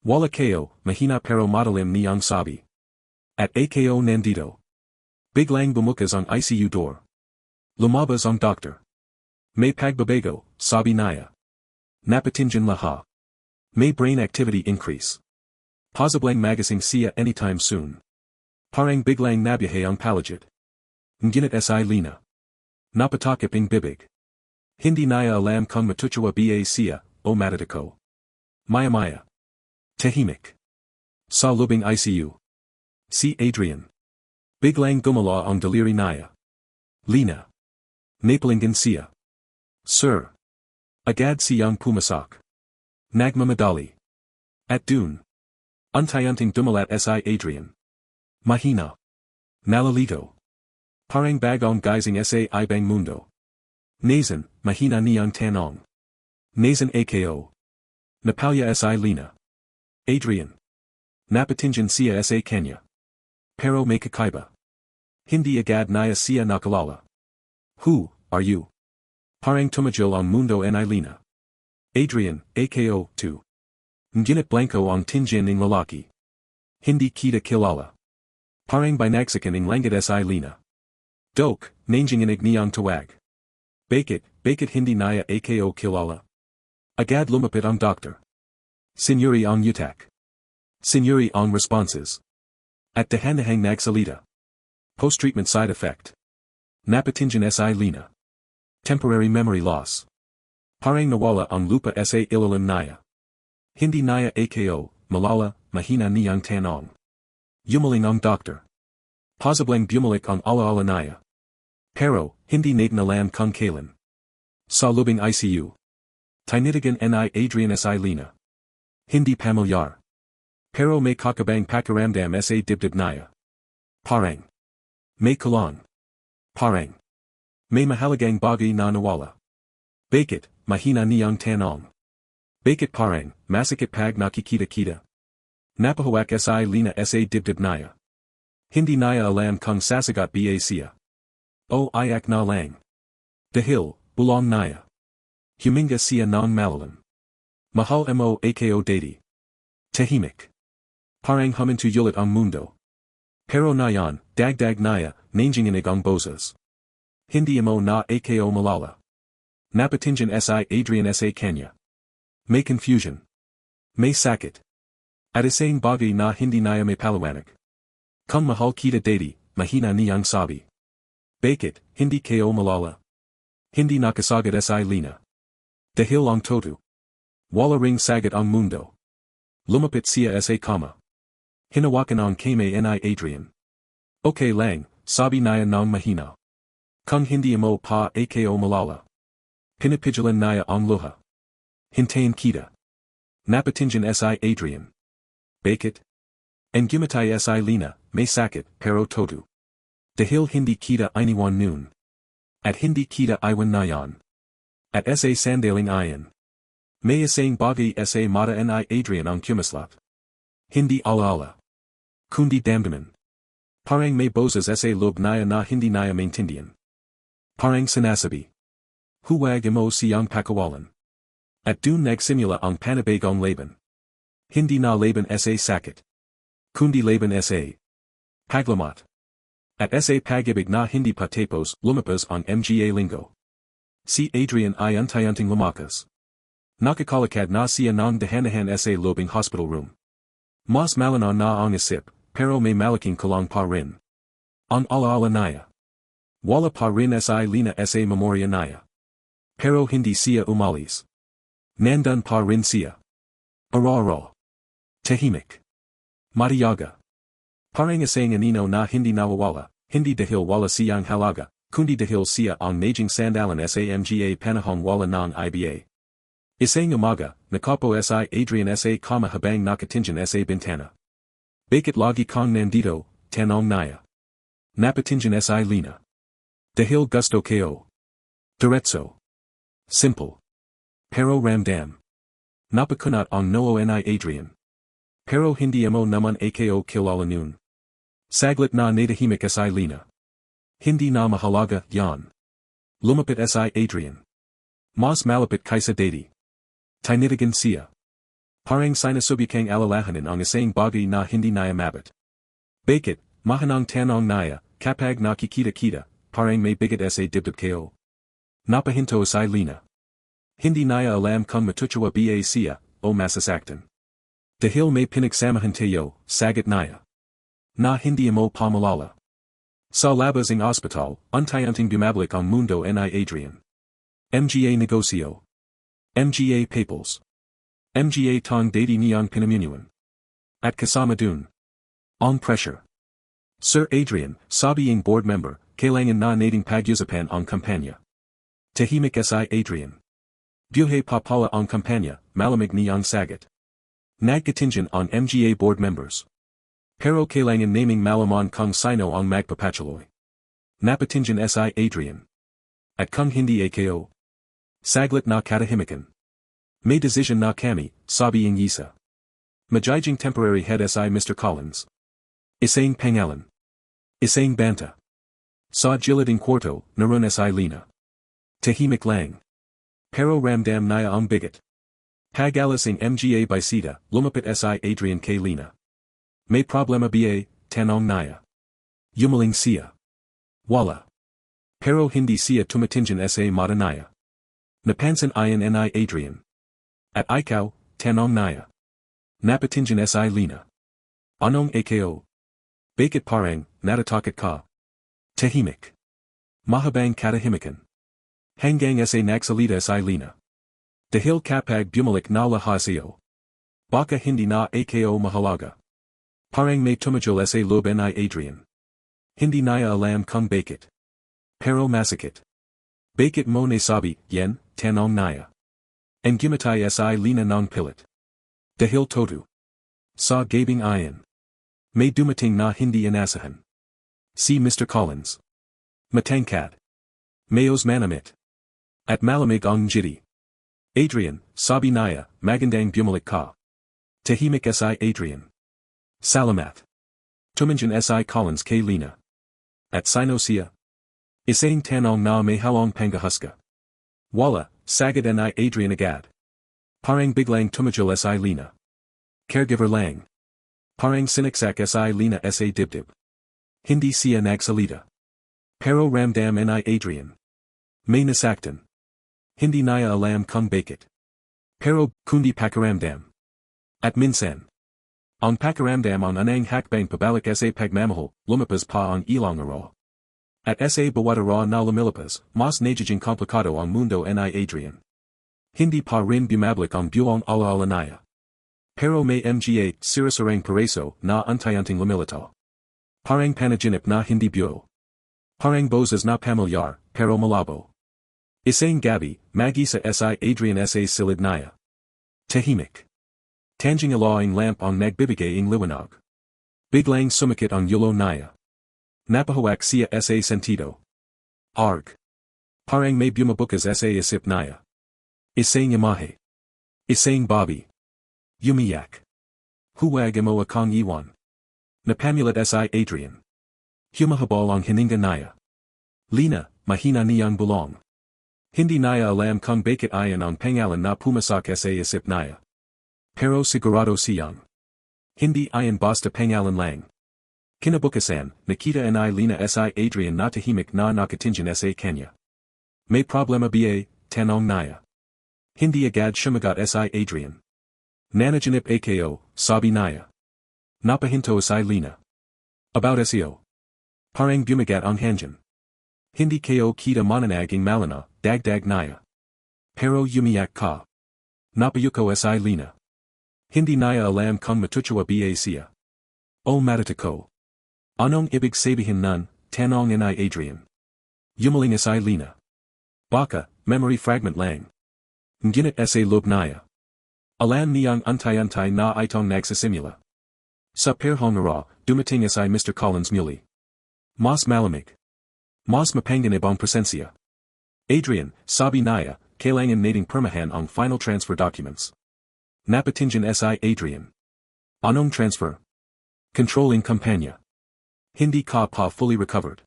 Wala kayo, mahina pero madalim niyang sabi. At kayo nandito. Biglang bumukas ang ICU door. Lumabas ang doctor. May pagbabago, sabi niya. Napatingin lahat. May brain activity increase. Posibleng magising siya anytime soon. Parang biglang nabiyahe ang palagid. Ngunit si Lina. Napatakip ang bibig. Hindi niya alam kung matutuwa ba siya, o matatako. Maya-maya. Tahimik. Sa lubing ICU. Si Adrian. Biglang gumala ang daliri niya. Lina. Napalinggan siya. Sir. Agad siyang pumasak. Nagmamadali. At dun. Untayanting dumalat si Adrian. Mahina. Nalalito. Parang bagong gising sa ibang mundo. Nazan, mahina niyang tanong. Nazan ako. Napalya si Lina. Adrian. Napatingin siya sa kanya. Pero may kakaiba. Hindi agad niya siya nakalala. Who are you? Parang tumajil ang mundo ni Lina. Adrian, ako, too. Ngunit blanco ang tingin ng lalaki. Hindi kita kilala. Parang binagsakan ng langit si Lina. Dok, nanginginig niyang tawag. Bakit hindi niya ako kilala? Agad lumapit ang doctor. Senyori ang utak. Senyori ang responses. At dahan-dahang nagsalita. Post-treatment side effect. Napatingin si Lina. Temporary memory loss. Parang nawala ang lupa sa ilalim niya. Hindi niya ako, malala, mahina niyang tanong. Yumaling ang doctor. Posibleng bumalik ang alaala niya. Pero, hindi natin alam kung kailan. Sa lubing ICU. Tinitigan ni Adrian si Lina. Hindi pamilyar. Pero may kakabang pakiramdam sa dibdib niya. Parang. May kulon. Parang. May mahalagang bagay na nawala. Bakit, mahina niyang tanong. Bakit parang, masakit pag nakikita-kita. Napahawak si Lina sa dibdib niya. Hindi niya alam kung sasagot ba siya. O ayak na lang. Dahil, bulong niya. Huminga siya ng malalim. Mahal mo ako dati. Tahimik. Parang humintuyulit ang mundo. Pero nayon, dagdag niya, nanginginig ang boses. Hindi mo na ako malala. Napatingin si Adrian sa kanya. May confusion. May sakit. At isang bagay na hindi niya may paliwanag. Kung mahal kita dati, mahina niyang sabi. Bakit, hindi kayo malala? Hindi nakasagad si Lina. Dahil ang todo. Wala ring sagat ang mundo. Lumapit siya sa kama. Hinawakan ang kamay ni Adrian. Okay lang, sabi niya ng mahina. Kung hindi mo pa ako malala. Pinipigilan niya ang luha. Hintayin kita. Napatingin si Adrian. Bakit? Ang gumatay si Lina, may sakit, pero todo. Dahil hindi kita iniwan noon. At hindi kita iwan nayon. At sa sandaling ayan. May isang bagay sa mata ni Adrian ang kumislap. Hindi alaala. Kundi damdaman. Parang may boses sa loob naya na hindi naya maintindihan. Parang sinasabi. Huwag mo siyang pakawalan. At dun nagsimula ang panibagong laban. Hindi na laban sa sakit. Kundi laban sa paglamat. At sa pag-ibig na hindi pa tapos lumabas ang mga linggo. Si Adrian ay unti-unting lumakas. Nakakalakad na siya ng dahan-dahan sa lobing hospital room. Mas malinaw na ang isip, pero may malaking kulang pa rin. Ang alaala naya. Wala pa rin sa Lina sa memorya naya. Pero hindi siya umalis. Nandun pa rin siya. Ara-ara. Tahimik. Matiyaga. Parang isang anino na hindi nawawala, hindi dahil wala siyang halaga, kundi dahil siya ang naging sandalan sa mga panahong wala ng iba. Isang umaga, nakapo si Adrian sa kama habang nakatingin sa bintana. Bakit lagi kang nandito, tanong naya. Napatingin si Lina. Dahil gusto ko. Diretso. Simple. Pero ramdam. Napakunat ang noo ni Adrian. Pero hindi mo naman ako kilala noon. Saglit na natahimik si Lina. Hindi na mahalaga yan. Lumapit si Adrian. Mas malapit kaysa dati. Tinitigan siya. Parang sinasubukang alalahanin ang isang bagay na hindi naya mabit. Bakit, mahanang tanong naya, kapag nakikita-kita, parang may bigat sa dibdib ko. Napahinto si Lina. Hindi naya alam kung matutuwa ba siya, o masasaktan. Dahil may pinagsamahan tayo, sagot naya. Na hindi mo pamalala. Sa labas ng ospital, unti-unting bumabalik ang mundo ni Adrian. Mga negosyo. Mga papers. Mga tong dati niyang pinamunuan. At kasama dun. On pressure. Sir Adrian, sabi ang board member, kailangan na nating pag-usapan ang kampanya. Tahimik si Adrian. Buhay pa pala ang kampanya, malamig niyang sagot. Nagkatingin ang mga board members. Pero kailangan naming malaman kung sino ang magpapatuloy. Napatingin si Adrian. At kung hindi ako. Saglit na katahimikan. May decision na kami, sabi ang isa. Magiging temporary head si Mr. Collins. Isang pangalan. Isang banta. Sa gilid ng kwarto, naroon si Lina. Tahimik lang. Pero ramdam naya ang bigat. Pag-alas ang mga bisita, lumapit si Adrian kay Lina. May problema ba, tanong naya. Yumaling siya. Wala. Pero hindi siya tumatingin sa mata naya. Napansin ayan ni Adrian. At ikaw, tanong naya. Napatingin si Lina. Anong ako? Bakit parang, natatakot ka? Tahimik. Mahabang katahimikan. Hanggang sa nagsalita si Lina. Dahil kapag bumalik na lahat siyo. Baka hindi na ako mahalaga. Parang may tumajol sa loob ni Adrian. Hindi naya alam kung bakit. Pero masakit. Bakit mo nasabi, yan, tanong naya. Ang gimatay si Lina ng pilit. Dahil todo. Sa gabing ayan. May dumating na hindi inaasahan. Si Mr. Collins. Matangkad. Mayos manamit. At malamig ang jiti. Adrian, sabi naya, magandang bumalik ka. Tahimik si Adrian. Salamat. Tumingin si Collins kay Lina. At sino siya? Isang tanong na may halong pangahuska. Wala, sagad ni Adrian agad. Parang biglang tumajol si Lina. Caregiver lang. Parang sinaksak si Lina sa dibdib. Hindi siya nagsalita. Pero ramdam ni Adrian. May nasaktan. Hindi naya alam kung bakit. Pero, kundi pakaramdam. At minsan. Ang pakaramdam ang anang hakbang pabalik sa pagmamahal, lumapas pa ang ilang araw. At sa bawat araw na lumilipas, mas nagiging komplikado ang mundo ni Adrian. Hindi pa rin bumabalik ang buong alaala naya. Pero may mga sirasarang pareso na unti-unting lumilitaw. Parang panaginip na hindi buo. Parang boses na pamilyar, pero malabo. Isang gabi, mag-isa si Adrian sa silid naya. Tahimik. Tanging alaing lamp ang nagbibigay ng liwanag. Biglang sumakit ang yulo naya. Napahawak siya sa sentido. Arg. Parang may bumabukas sa isip naya. Isang imahe. Isang babi. Yumiyak. Huwag mo akong iwan. Napamulat si Adrian. Humahabol ang hininga naya. Lina, mahina niyang bulong. Hindi naya alam kung bakit ayan ang pangalan na pumasak sa isip naya. Pero sigurado siyang. Hindi ayan basta pangalan lang. Kinabukasan, nakita ni Lina si Adrian na tahimik na nakatingin sa kanya. May problema ba? Tanong naya. Hindi agad sumagot si Adrian. Nanaginip ako, sabi naya. Napahinto si Lina. About SEO. Parang bumagat ang hangin. Hindi ko kita mananaging malana, dagdag naya. Pero umiyak ka. Napayuko si Lina. Hindi naya alam kung matutuwa ba siya. O matata ko. Anong ibig sabihin nun, tanong ni Adrian. Gumaling si Lina. Baka, memory fragment lang. Ngunit sa loob naya. Alam niyang antay-antay na itong nagsisimula. Sa perhong ara, dumating si Mr. Collins muli. Mas malamig. Mas mapanganib ang presensya. Adrian, sabi naya, kailangan nating permahan ang final transfer documents. Napatingin si Adrian. Anong transfer? Controlling kampanya. Hindi ka pa fully recovered.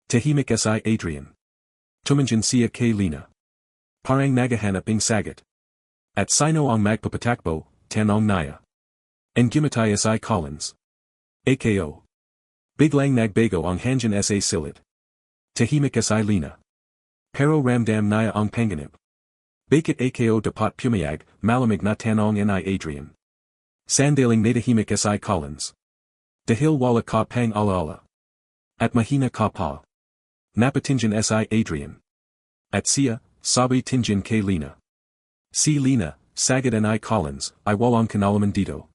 Tahimik si Adrian. Tumingin siya kay Lina. Parang naghahanap ng sagot. At sino ang magpapatakbo, tanong naya. And gumatay si Collins. Ako. Biglang nagbago ang hangin sa silid. Tahimik si Lina. Pero ramdam naya ang panganib. Bakit ako dapat pumayag, malamig na tanong ni Adrian. Sandaling natahimik si Collins. Dahil wala ka pang alaala. At mahina ka pa. Napatingin si Adrian. At siya, sabi tingin kay Lina. Si Lina, sagad ni Collins, ay walang kanalaman dito.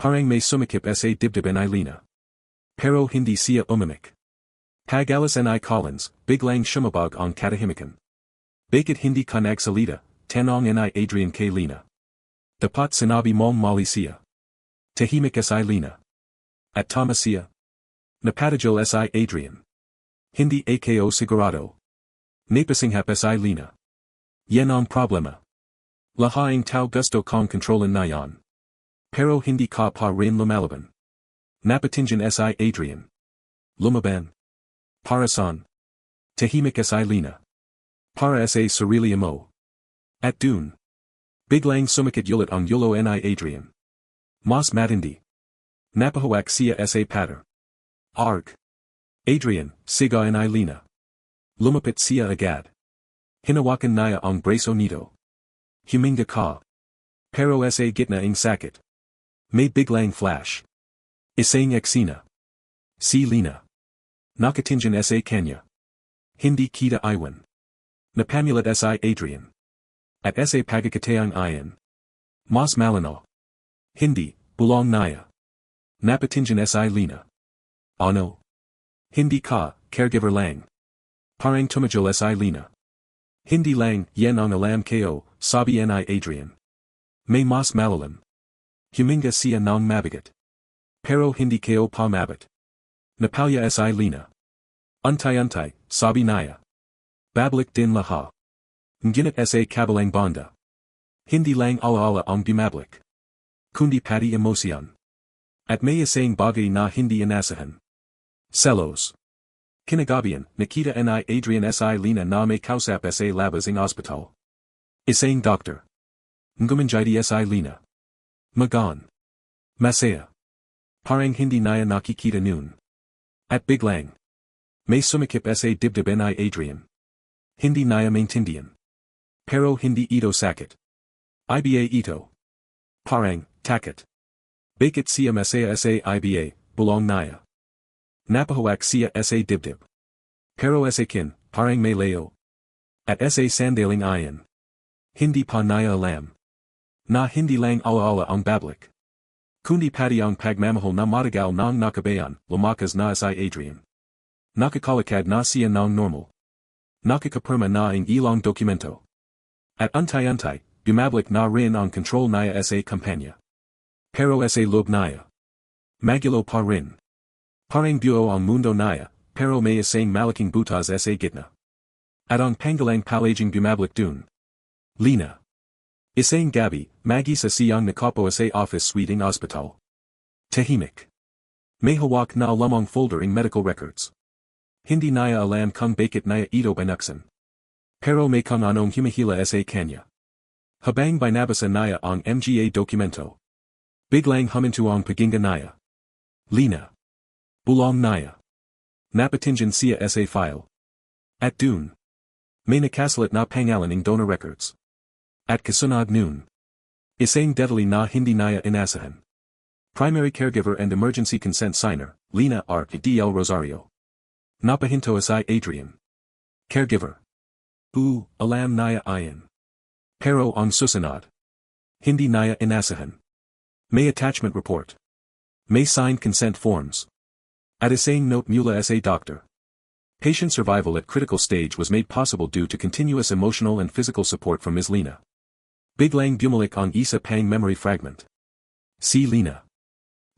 Parang may sumakip sa dibdib ni Lina. Pero hindi siya umimik. Pagalas ni Collins, biglang shumabog ang katahimikan. Bakit hindi ka nagsalita, tanong ni Adrian kay Lina. Dapat sinabi mong mali siya. Tahimik si Lina. At tama siya. Napatigil si Adrian. Hindi ako sigurado. Napasinghap si Lina. Yan ang problema. Lahaing tao gusto kong kontrolin na yan. Pero hindi ka pa rin lumalaban. Napatingin si Adrian. Lumaban. Para saan? Tahimik si Lina. Para sa sarili mo. At dun. Biglang sumakit ulit ang ulo ni Adrian. Mas matindi. Napahawak siya sa pader. Arg. Adrian, siga ni Lina. Lumapit siya agad. Hinawakan niya ang braso nito. Huminga ka. Pero sa gitna ng sakit. May biglang flash. Isang eksena. Si Lina. Nakatingin sa kanya. Hindi kita iwan. Napamulat si Adrian. At sa pagkakataang iyan. Mas malano. Hindi, bulong naya. Napatingin si Lina. Ano? Hindi ka, caregiver lang. Parang tumajol si Lina. Hindi lang, yan ang alam ko, sabi ni Adrian. May mas malalim. Huminga siya ng mabigat. Pero hindi ko pa mabit. Napalya si Lina. Antay-antay, sabi naya. Babalik din laha. Ngunit sa kabilang banda. Hindi lang alaala ang bumabalik. Kundi pati emosyon. At may isang bagay na hindi inaasahan. Selos. Kinagabihan, nakita ni Adrian si Lina na may kausap sa labas ng ospital. Isang doctor. Ngumanjidi si Lina. Magan. Masaya. Parang hindi naya nakikita noon. At biglang. May sumakip sa dibdib ni Adrian. Hindi naya maintindihan. Pero hindi ito sakit. Iba ito. Parang, takot. Bakit siya masaya sa iba, bulong naya. Napahawak siya sa dibdib. Pero sa kin, parang may layo. At sa sandaling iyan. Hindi pa naya alam. Na hindi lang alaala ang bablik. Kundi pati ang pagmamahal na matagal ng nakabayan, lumakas na si Adrian. Nakakalakad na siya ng normal. Nakakapirma na ang ilang dokumento. At antay-antay, bumablik na rin ang control naya sa kampanya. Pero sa loob naya. Magulo pa rin. Parang buo ang mundo naya, pero may isang malaking butas sa gitna. At ang pangalang palaging bumablik dun. Lina. Isang gabi, magi sa siyang nakapo sa office suite ng ospital. Tahimik. May hawak na lamang folder in medical records. Hindi naya alam kung bakit naya ito binuksan. Pero may kung anong himahila sa kanya. Habang binabasa naya ang mga dokumento. Biglang huminto ang paghinga naya. Lina. Bulong naya. Napatingin siya sa file. At dun. May nakasalat na pangalan ng donor records. At kasunod nun. Isang detalye na hindi naya inaasahan. Primary caregiver and emergency consent signer, Lina R. D.L. Rosario. Napahinto si Adrian. Caregiver. Alam naya ayan. Pero ang susunod. Hindi naya inaasahan. May attachment report. May signed consent forms. At isang note mula sa doctor. Patient survival at critical stage was made possible due to continuous emotional and physical support from Ms. Lina. Biglang bumalik ang isa pang memory fragment. Si Lina.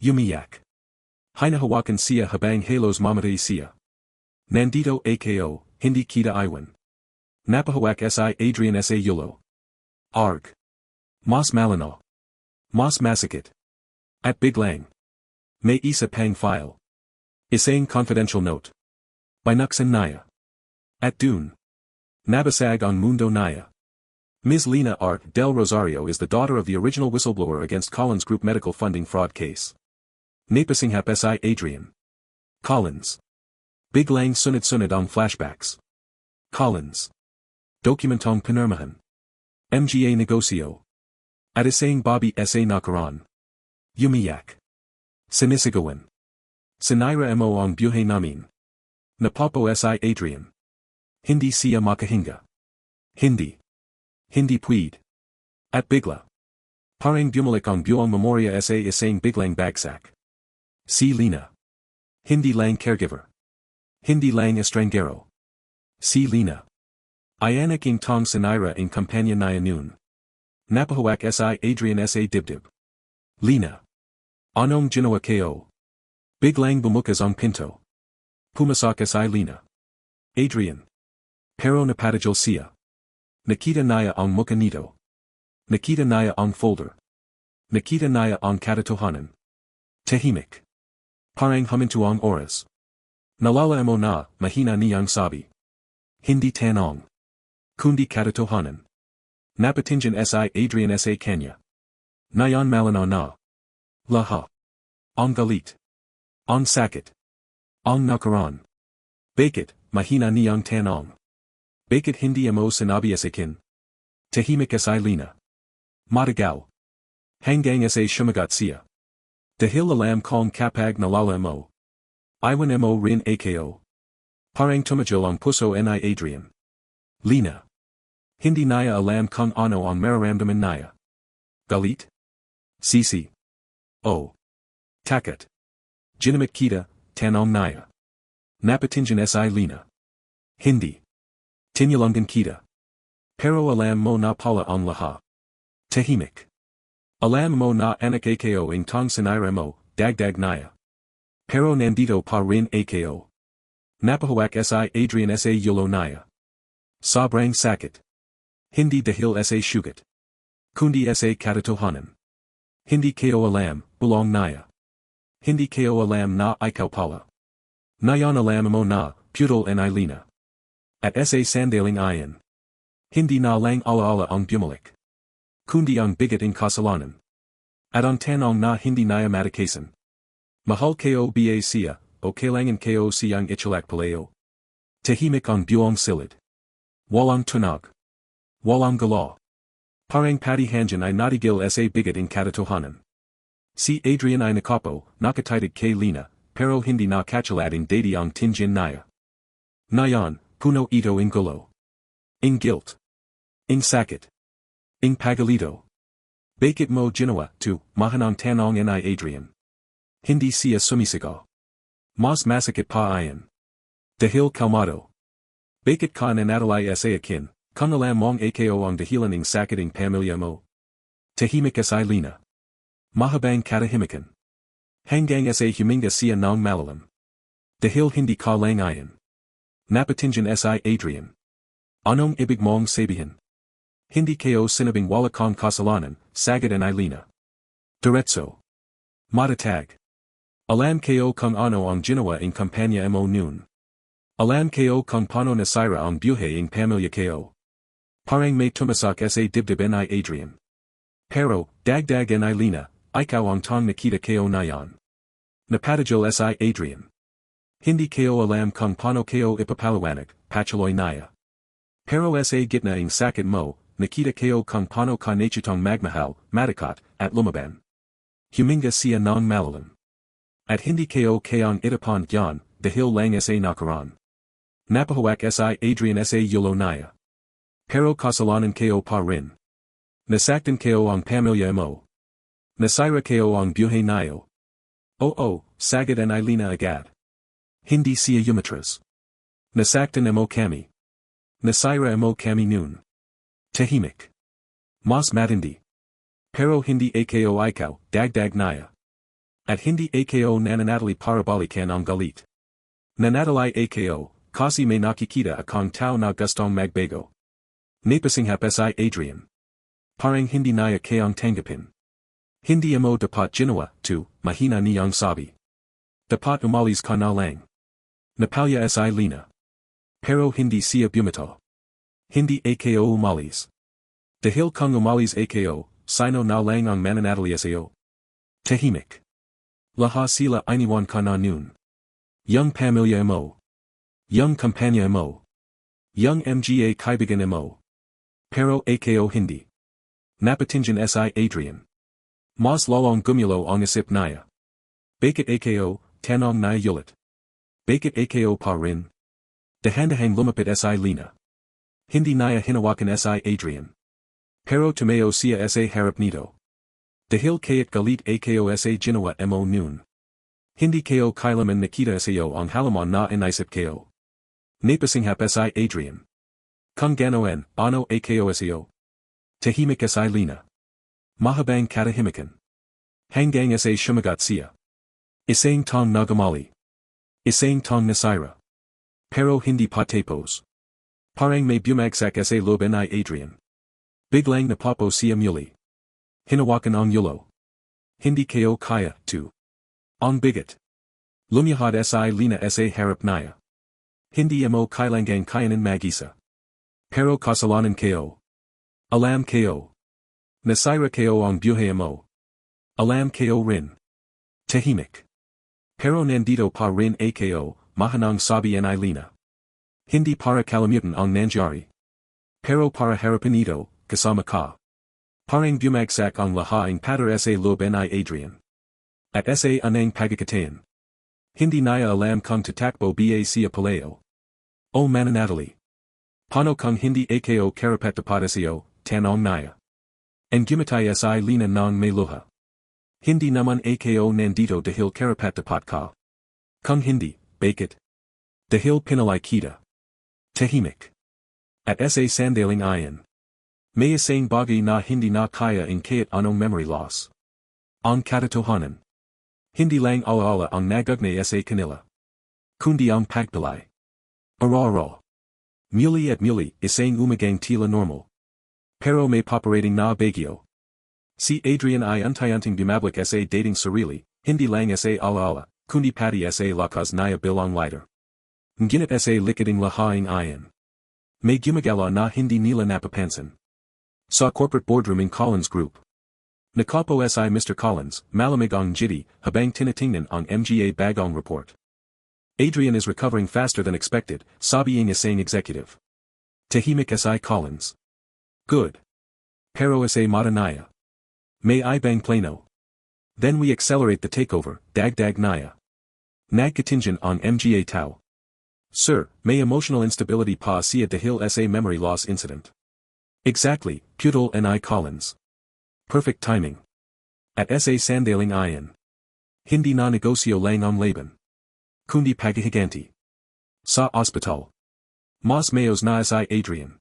Umiyak. Hinahawakan siya habang halos mamatay siya. Nandito ako, hindi kita iwan. Napahawak si Adrian sa yulo. Arg. Mas malino. Mas masakit. At biglang. May isa pang file. Isang confidential note. Binuksan naya. At dun. Nabasag ang mundo naya. Ms. Lina R. Del Rosario is the daughter of the original whistleblower against Collins Group medical funding fraud case. Napasinghap si Adrian. Collins. Biglang sunod-sunod ang flashbacks. Collins. Dokumentong pinirmahan. Mga negosyo. At isang Bobby sa nakaran. Umiyak. Sinisigawan. Sinira mo ang buhay namin. Napapo si Adrian. Hindi siya makahinga. Hindi. Hindi pwede. At bigla. Parang bumalik ang buong memorya sa isang biglang bagsak. Si Lina. Hindi lang caregiver. Hindi lang estrangero. Si Lina. Ayanak ing tong sinira ing kampanya naya noon. Napahawak si Adrian sa dibdib. Lina. Anong ginawa ko? Biglang bumukas ang pinto. Pumasok si Lina. Adrian. Pero napatigil siya. Nakita naya ang mukha nito. Nakita naya ang folder. Nakita naya ang katotohanan. Tahimik. Parang huminto ang oras. Nalala mo na, mahina niyang sabi. Hindi tanong. Kundi katotohanan. Napatingin si Adrian sa kanya. Nayon malinaw na. Lahat. Ang galit. Ang sakit. Ang nakaran. Bakit, mahina niyang tanong. Bakit hindi mo sinabi sa akin? Tahimik si Lina. Matagal. Hanggang sa sumagot siya. Dahil alam kong kapag nalala mo. Iwan mo rin ako. Parang tumagil ang puso ni Adrian. Lina. Hindi naya alam kung ano ang mararamdaman naya. Galit? Sisi. Oh. Takot. Ginamit kita, tanong naya. Napatingin si Lina. Hindi. Tinulungan kita. Pero alam mo na pala ang lahat. Tahimik. Alam mo na anak ako ing tong sinira mo, dagdag naya. Pero nandito pa rin ako. Napahawak si Adrian sa yulo naya. Sobrang sakit. Hindi dahil sa sugat. Kundi sa katotohanan. Hindi ko alam, bulong naya. Hindi ko alam na ikaw pala. Nayon alam mo na, putol ni Lina. At sa sandaling ayan. Hindi na lang alaala ang bumalik. Kundi ang bigat in kasalanan. At ang tanong na hindi naya matakasan. Mahal ko ba siya, o kailangan ko siyang itulak paleo. Tahimik ang buong silid. Walang tunog. Walang galaw. Parang patihanjan ay natigil sa bigat in katotohanan. Si Adrian ay nakapo, nakatitig kay Lina, pero hindi na kachalading dati ang tingin naya. Nayon, puno ito in gulo. In guilt. In sakit. Ing pagalito. Bakit mo ginawa, mahanang tanong ni Adrian. Hindi siya sumisigaw. Mas masakit pa ayan. Dahil kalmado. Bakit ka nanatali sa akin, kung alam mong ako ang dahilan ng sakit ng pamilya mo. Tahimik si Lina. Mahabang katahimikan. Hanggang sa huminga siya ng malalam. Dahil hindi ka lang ayan. Napatingin si Adrian. Anong ibig mong sabihin? Hindi ko sinabing wala kang kasalanan, sagad ni Lina. Diretso. Matatag. Alam ko kung ano ang ginawa ng kampanya mo noon. Alam ko kung paano nasira ang buhay ng pamilya ko. Parang may tumasak sa dibdib ni Adrian. Pero, dagdag ni Lina, ikaw ang tong nakita ko na yan. Napatigil si Adrian. Hindi ko alam kung paano ko ipapaliwanag, patuloy niya. Pero sa gitna ng sakit mo, nakita ko kung paano ka natutong magmahal, matikot, at lumaban. Huminga siya ng malalim. At hindi ko kayang itapan yan, dahil lang sa nakaraan. Napahawak si Adrian sa yulo niya. Pero kasalanan ko pa rin. Nasaktan ko ang pamilya mo. Nasira ko ang buhay niyo. Oo, sagad ni Lina agad. Hindi siya umatras. Nasaktan mo kami. Nasira mo kami noon. Tahimik. Mas matindi. Pero hindi ako ikaw, dagdag niya. At hindi ako nananatili para balikan ang galit. Nanatili ako, kasi may nakikita akong tao na gustong magbago. Napasinghap si Adrian. Parang hindi niya kayang tanggapin. Hindi mo dapat ginawa, mahina niyang sabi. Dapat umalis ka na lang. Napalya si Lina. Pero hindi siya bumito. Hindi ako umalis. Dahil kung umalis ako, sino na lang ang mananatili sa'yo. Tahimik. Lahat sila iniwan ka na noon. Yung pamilya mo. Yung kampanya mo. Yung mga kaibigan mo. Pero ako hindi. Napatingin si Adrian. Mas lalong gumulo ang isip niya. Bakit ako, tanong na ulit. Bakit ako pa rin? Dahan-dahang lumapit si Lina. Hindi niya hinawakan si Adrian. Pero tumayo siya sa harap nito. Dahil kaya't galit ako sa ginawa mo noon. Hindi ko kailanman nakita sa'yo ang halaman na inisip ko. Napasinghap si Adrian. Kung ganoon, ano ako sa'yo? Tahimik si Lina. Mahabang katahimikan. Hanggang sa sumagat siya. Isang tong nagamali. Isang tong nasira. Pero hindi patapos. Parang may bumagsak sa loob ni Adrian. Biglang napapo siya muli. Hinawakan ang yulo. Hindi ko kaya, Ang bigat. Lumiyahad si Lina sa harap niya. Hindi mo kailangang kayanin mag-isa. Pero kasalanan ko. Alam ko. Nasira ko ang buhay mo. Alam ko rin. Tahimik. Pero nandito pa rin ako, mahanang sabi ni Lina. Hindi para kalimutan ang nangyari. Pero para harapin ito, kasama ka. Parang bumagsak ang lahaing pader sa loob ni Adrian. At sa anang pagkakataon. Hindi niya alam kung tatakbo ba siya paleo. O mananatili. Paano kung hindi ako karapat dapat sa'yo, tanong niya. Ang gumatay si Lina ng may luha. Hindi naman ako nandito dahil karapat dapat ka. Kung hindi, bakit? Dahil pinalay kita. Tahimik. At sa sandaling iyan. May isang bagay na hindi na kaya in kahit anong memory loss. Ang katotohanan. Hindi lang alaala ang nagagnay sa kanila. Kundi ang pagpalay. Araro. Muli at muli isang umagang tila normal. Pero may paparating na bagyo. Si Adrian ay untayanting bumablik sa dating sarili, hindi lang sa alaala, kundi pati sa lakas niya bilang lighter. Ngunit sa likading lahaing iyan. May gumagala na hindi nila napapansin. Sa corporate boardroom in Collins Group. Nakapo si Mr. Collins, malamig ang jitty, habang tinitingnan ang mga bagong report. Adrian is recovering faster than expected, sabi ng isang executive. Tahimik si Collins. Good. Pero sa mata niya. May ibang plano. Then we accelerate the takeover, dagdag niya. Nagkatingin ang mga tao. Sir, may emotional instability pa siya dahil sa memory loss incident. Exactly, Pudel and I Collins. Perfect timing. At sa sandaling iyan. Hindi na negosyo lang ang laban. Kundi paghihiganti. Sa ospital. Mas mayos na si Adrian.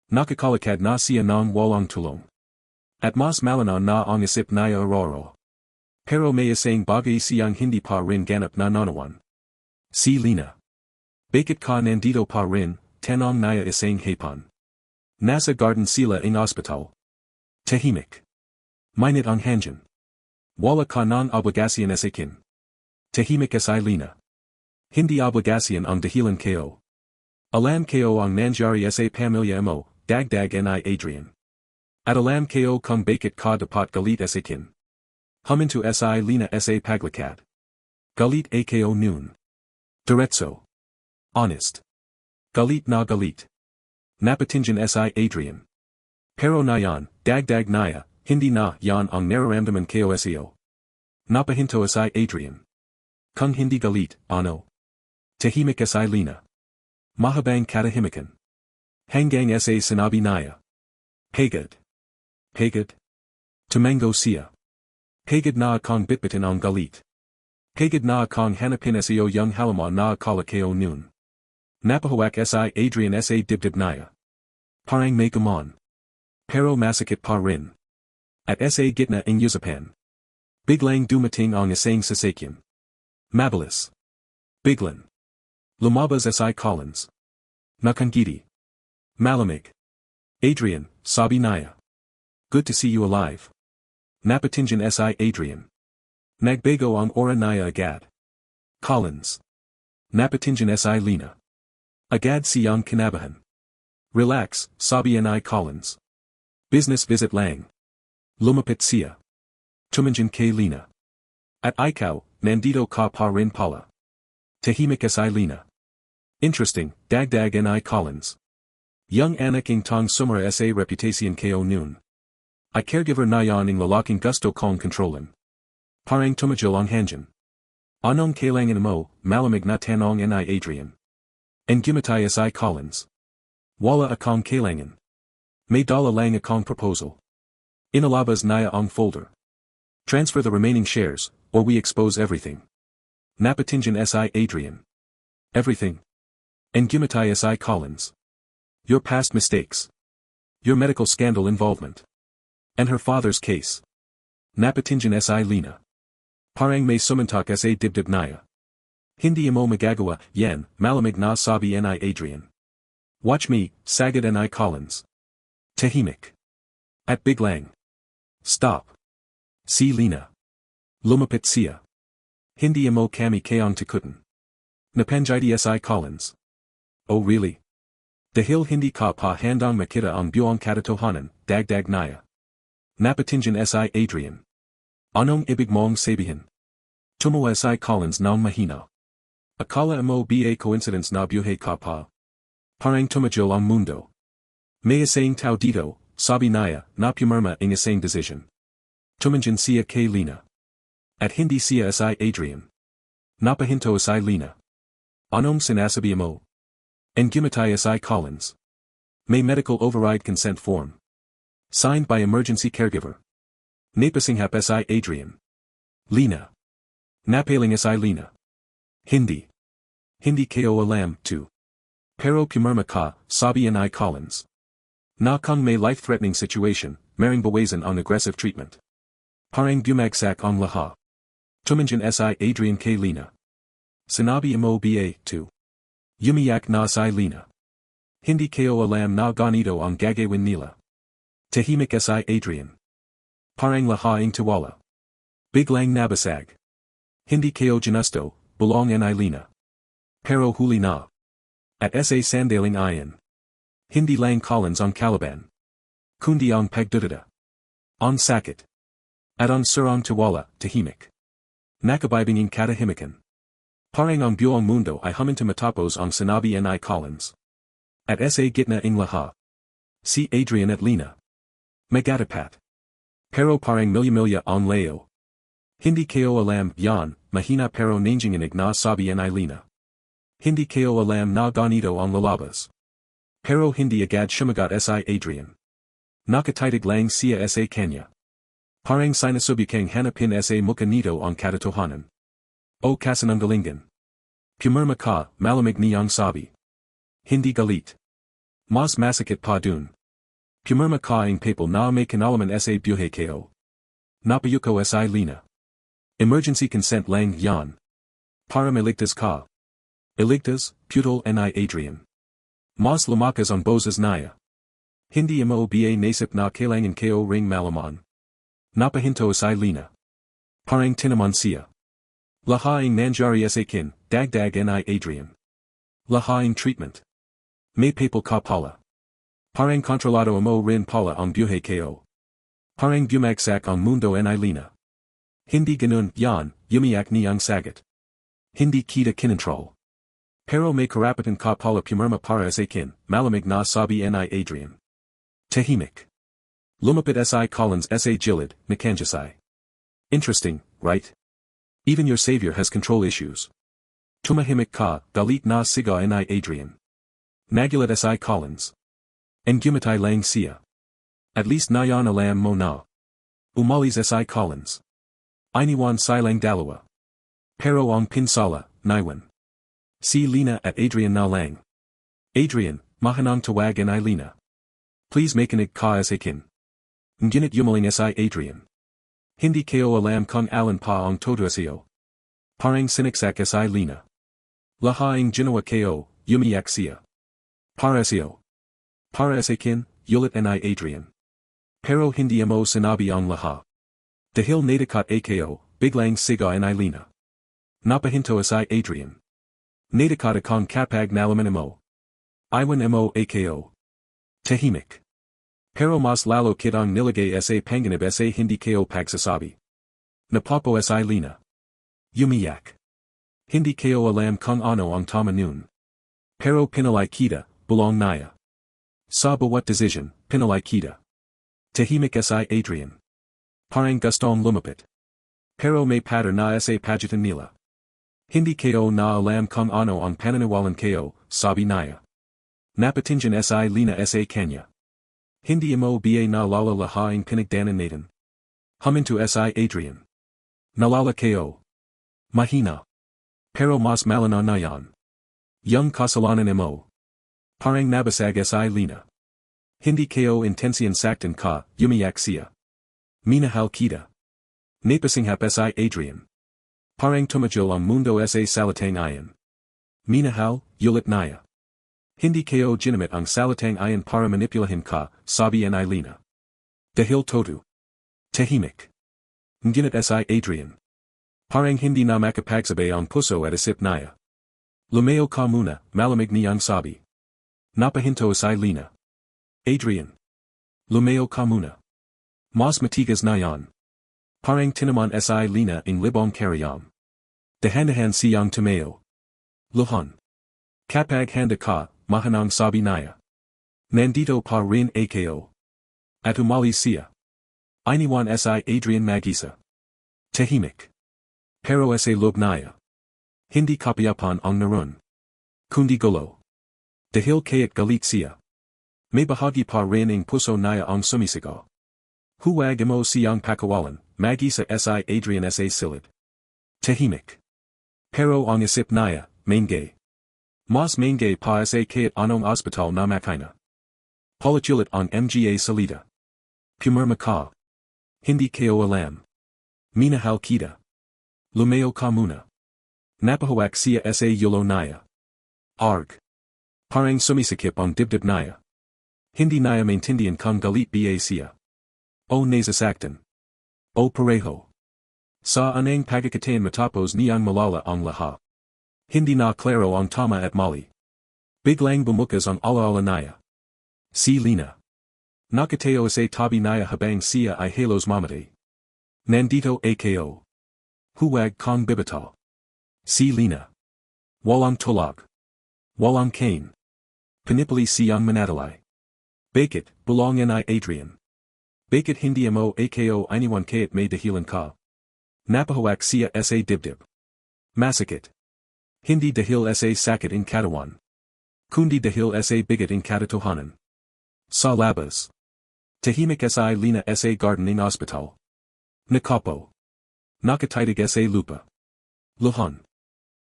Nakakalakad na siya ng walang tulong. At mas malanaw na ang isip niya aroro. Pero may isang bagay siyang hindi pa rin ganap na nanawan. Si Lina. Bakit ka nandito pa rin, tanong niya isang hapon. Nasa garden sila in ospital. Tahimik. Mainit ang hangin. Wala ka ng obligasyon sa akin. Tahimik si Lina. Hindi obligacion ang dahilan ko. Alam ko ang nangyari sa pamilya mo, dagdag ni Adrian. At alam ko kung bakit ka dapat galit sa akin. Huminto si Lina sa paglikat. Galit ako noon. Diretso. Honest. Galit na galit. Napatingin si Adrian. Pero nayan, dagdag naya, hindi na yan ang nararamdaman ko sa'yo. Napahinto si Adrian. Kung hindi galit, ano? Tahimik si Lina. Mahabang katahimikan. Hanggang sa sinabi naya. Pagod. Pagod? Tumango siya. Pagod na akong bitbitin ang galit. Pagod na akong hanapin sa'yo yung halaman na akala ko noon. Napahawak si Adrian sa dibdib naya. Parang may gamon. Pero masakit pa rin. At sa gitna ng usapan. Biglang dumating ang isang sasakyan. Mabilis. Biglan. Lumabas si Collins. Nakangiti. Malamig. Adrian, sabi naya. Good to see you alive. Napatingin si Adrian. Nagbago ang ora naya agad. Collins. Napatingin si Lina. Agad siyang kinabahan. Relax, sabi ni Collins. Business visit lang. Lumapit siya. Tumingin kay Lina. At ikaw, nandito ka pa rin pala. Tahimik si Lina. Interesting, dagdag ni Collins. Young anak ing tong sumara sa reputation ko noon. I caregiver na yan ng lalaking gusto kong kontrolin. Parang tumajil ang hangin. Anong kailangan mo, malamig na tanong ni Adrian. And gumatay si Collins. Wala akong kailangan. May dala lang akong proposal. Inalabas naya ang folder. Transfer the remaining shares, or we expose everything. Napatingin si Adrian. Everything. And gumatay si Collins. Your past mistakes. Your medical scandal involvement. And her father's case. Napatingin si Lina. Parang may sumuntak sa dibdib naya. Hindi mo magagawa, yan, malamig na sabi ni Adrian. Watch me, sagad ni Collins. Tahimik. At biglang. Stop. Si Lina. Lumapit siya. Hindi mo kami kayang takutin. Napanjiti si Collins. Oh really? Dahil hindi ka pa handang makita ang buong katotohanan, dagdag naya. Napatingin si Adrian. Anong ibig mong sabihin? Tumawa si Collins ng mahina. Akala mo ba coincidence na buhay ka pa? Parang tumajil ang mundo. May isang tao dito, sabi naya, na pumirma ang isang decision. Tumingin siya kay Lina. At hindi siya si Adrian. Napahinto si Lina. Anong sinasabi mo? And gumatay si Collins. May medical override consent form. Signed by emergency caregiver. Napasinghap si Adrian. Lina. Napaling si Lina. Hindi. Hindi ko alam, too. Pero pumirma ka, sabi ni Collins. Na kung may life-threatening situation, maring bawasan ang aggressive treatment. Parang bumagsak ang lahat. Tumingin si Adrian kay Lina. Sinabi mo ba, too. Yumiyak na si Lina. Hindi ko alam na ganito ang gagawin nila. Tahimik si Adrian. Parang lahaing tiwala. Biglang nabasag. Hindi ko ginusto, bulong ni Lina. Pero huli na. At sa sandaling iyan. Hindi lang Collins ang kalaban. Kundi ang pagdududa. Ang sakit. At ang surang tiwala, tahimik. Nakabibinging katahimikan. Parang ang buong mundo ay huminto matapos ang sinabi ni Collins. At sa gitna ng lahat. Si Adrian at Lina. Magatapat. Pero parang milya-milya ang layo. Hindi ko alam yan, mahina pero nanginginig na sabi ni Lina. Hindi ko alam na ganito ang lalabas. Pero hindi agad sumagot si Adrian. Nakatitig lang siya sa kanya. Parang sinasubukang hanapin sa mukha nito ang katotohanan. O kasinungalingan. Pumirma ka, malamig niyang sabi. Hindi galit. Mas masakit pa dun. Pumirma ka ang papel na may kinalaman sa buhay ko. Napayuko si Lina. Emergency consent lang yan. Para maligtas ka. Iligtas, putol ni Adrian. Mas lumakas ang boses naya. Hindi mo ba nasip na kailangan ko ring malaman. Napahinto si Lina. Parang tinaman siya. Lahaing Nanjari sa kin, dagdag ni Adrian. Lahaing treatment. May papal ka pala. Parang kontrolado mo rin pala ang buhay ko. Parang bumagsak ang mundo ni Lina. Hindi ganun yan, umiyak niyang sagot. Hindi kita kinontrol. Pero may karapatan ka pala pumirma para sa kin, malamig na sabi ni Adrian. Tahimik. Lumapit si Collins sa gilid, nakanjasay. Interesting, right? Even your savior has control issues. Tumahimik ka, galit na siga ni Adrian. Nagulat si Collins. And gumatay lang siya. At least nayan alam mo na. Umalis si Collins. Iniwan silang dalawa. Pero ang pinsala, naiwan. Si Lina at Adrian na lang. Adrian, mahanang tawag ni Lina. Please makinig ka sa akin. Ngunit gumaling si Adrian. Hindi ko alam kung alin pa ang totoo. Parang siniksak si Lina. Lahaing ginawa ko, umiyak siya. Para siyo. Para sa akin, ulit ni Adrian. Pero hindi mo sinabi ang lahat. Dahil nadakat ako, biglang siga ni Lina. Napahinto si Adrian. Nadakat akong kapag nalaman mo. Iwan mo ako. Tahimik. Pero mas lalo kitang nilagay sa panganib sa hindi ko pagsasabi. Napapo si Lina. Umiyak. Hindi ko alam kung ano ang tama nun. Pero pinalay kita, bulong naya. Sa bawat decision, pinalay kita. Tahimik si Adrian. Parang gustong lumapit. Pero may pattern na sa pagitan nila. Hindi ko na alam kung ano ang pananawalan ko, sabi naya. Napatinjan si Lina sa kanya. Hindi mo ba na lala lahaing pinagdanan natin. Huminto si Adrian. Nalala ko. Mahina. Pero mas malana na yan. Yung kasalanan mo. Parang nabasag si Lina. Hindi ko intensiyan saktan ka, umiyak siya. Minahal kita. Napasinghap si Adrian. Parang tumajil ang mundo sa salatang ayan. Minahal, ulit naya. Hindi ko ginamit ang salatang ayan para manipulahin ka, sabi ni Lina. Dahil todo. Tahimik. Ngunit si Adrian. Parang hindi na makapagsabay ang puso at isip naya. Lumayo ka muna, malamig niyang sabi. Napahinto si Lina. Adrian. Lumayo ka muna. Mas matigas na yan. Parang tinaman si Lina ng libong karyam. Dahan-dahan siyang tumayo. Luhan. Kapag handa ka, mahanang sabi naya. Nandito pa rin ako. At umalis siya. Iniwan si Adrian mag-isa. Tahimik. Pero sa loob naya. Hindi kapayapan ang narun. Kundi gulo. Dahil kaya't galit siya. May bahagi pa rin ang puso naya ang sumisigaw. Huwag mo siyang pakawalan, mag-isa si Adrian sa silid. Tahimik. Pero ang isip naya, maingay. Mas maingay pa sa kaya't anong ospital na makaina. Palachulit ang mga salida. Pumirma ka. Hindi ko alam. Minahal kita. Lumayo ka muna. Napahawak siya sa yulo naya. Arg. Parang sumisikip ang dibdib naya. Hindi naya maintindihan kung galit ba siya. O nasasaktan. O pareho. Sa anang pagkakatain matapos niyang malala ang lahat. Hindi na klaro ang tama at mali. Biglang bumukas ang alaala naya. Si Lina. Nakateo sa tabi naya habang siya ay halos mamatay. Nandito ako. Huwag kong bibitaw. Si Lina. Walang tulog. Walang kain. Panipali siyang manadalay. Bakit, bulong ni Adrian. Bakit hindi mo ako iniwan kaya't may dahilan ka. Napahawak siya sa dibdib. Masakit. Hindi dahil sa sakit in katawan. Kundi dahil sa bigat in katotohanan. Sa labas. Tahimik si Lina sa garden in hospital. Nakapo. Nakatitig sa lupa. Luhan.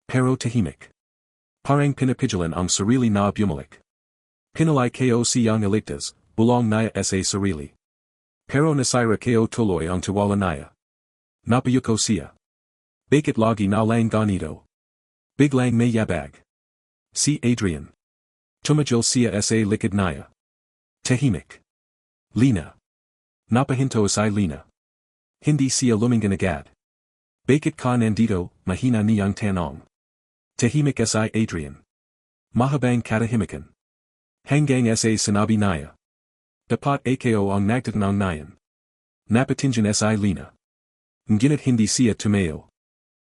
Pero tahimik. Parang pinapigilan ang sarili na bumalik. Pinalay ko siyang iligtas, bulong naya sa sarili. Pero nasira ko tuloy ang tiwala naya. Napayuko siya. Bakit lagi na lang ganito? Biglang may yabag. Si Adrian. Tumajil siya sa likod naya. Tahimik. Lina. Napahinto si Lina. Hindi siya lumingan agad. Bakit ka nandito, mahina niyang tanong. Tahimik si Adrian. Mahabang katahimikan. Hanggang sa sinabi niya. Dapat ako ang nagtatanong nayan. Napatingin si Lina. Ngunit hindi siya tumayo.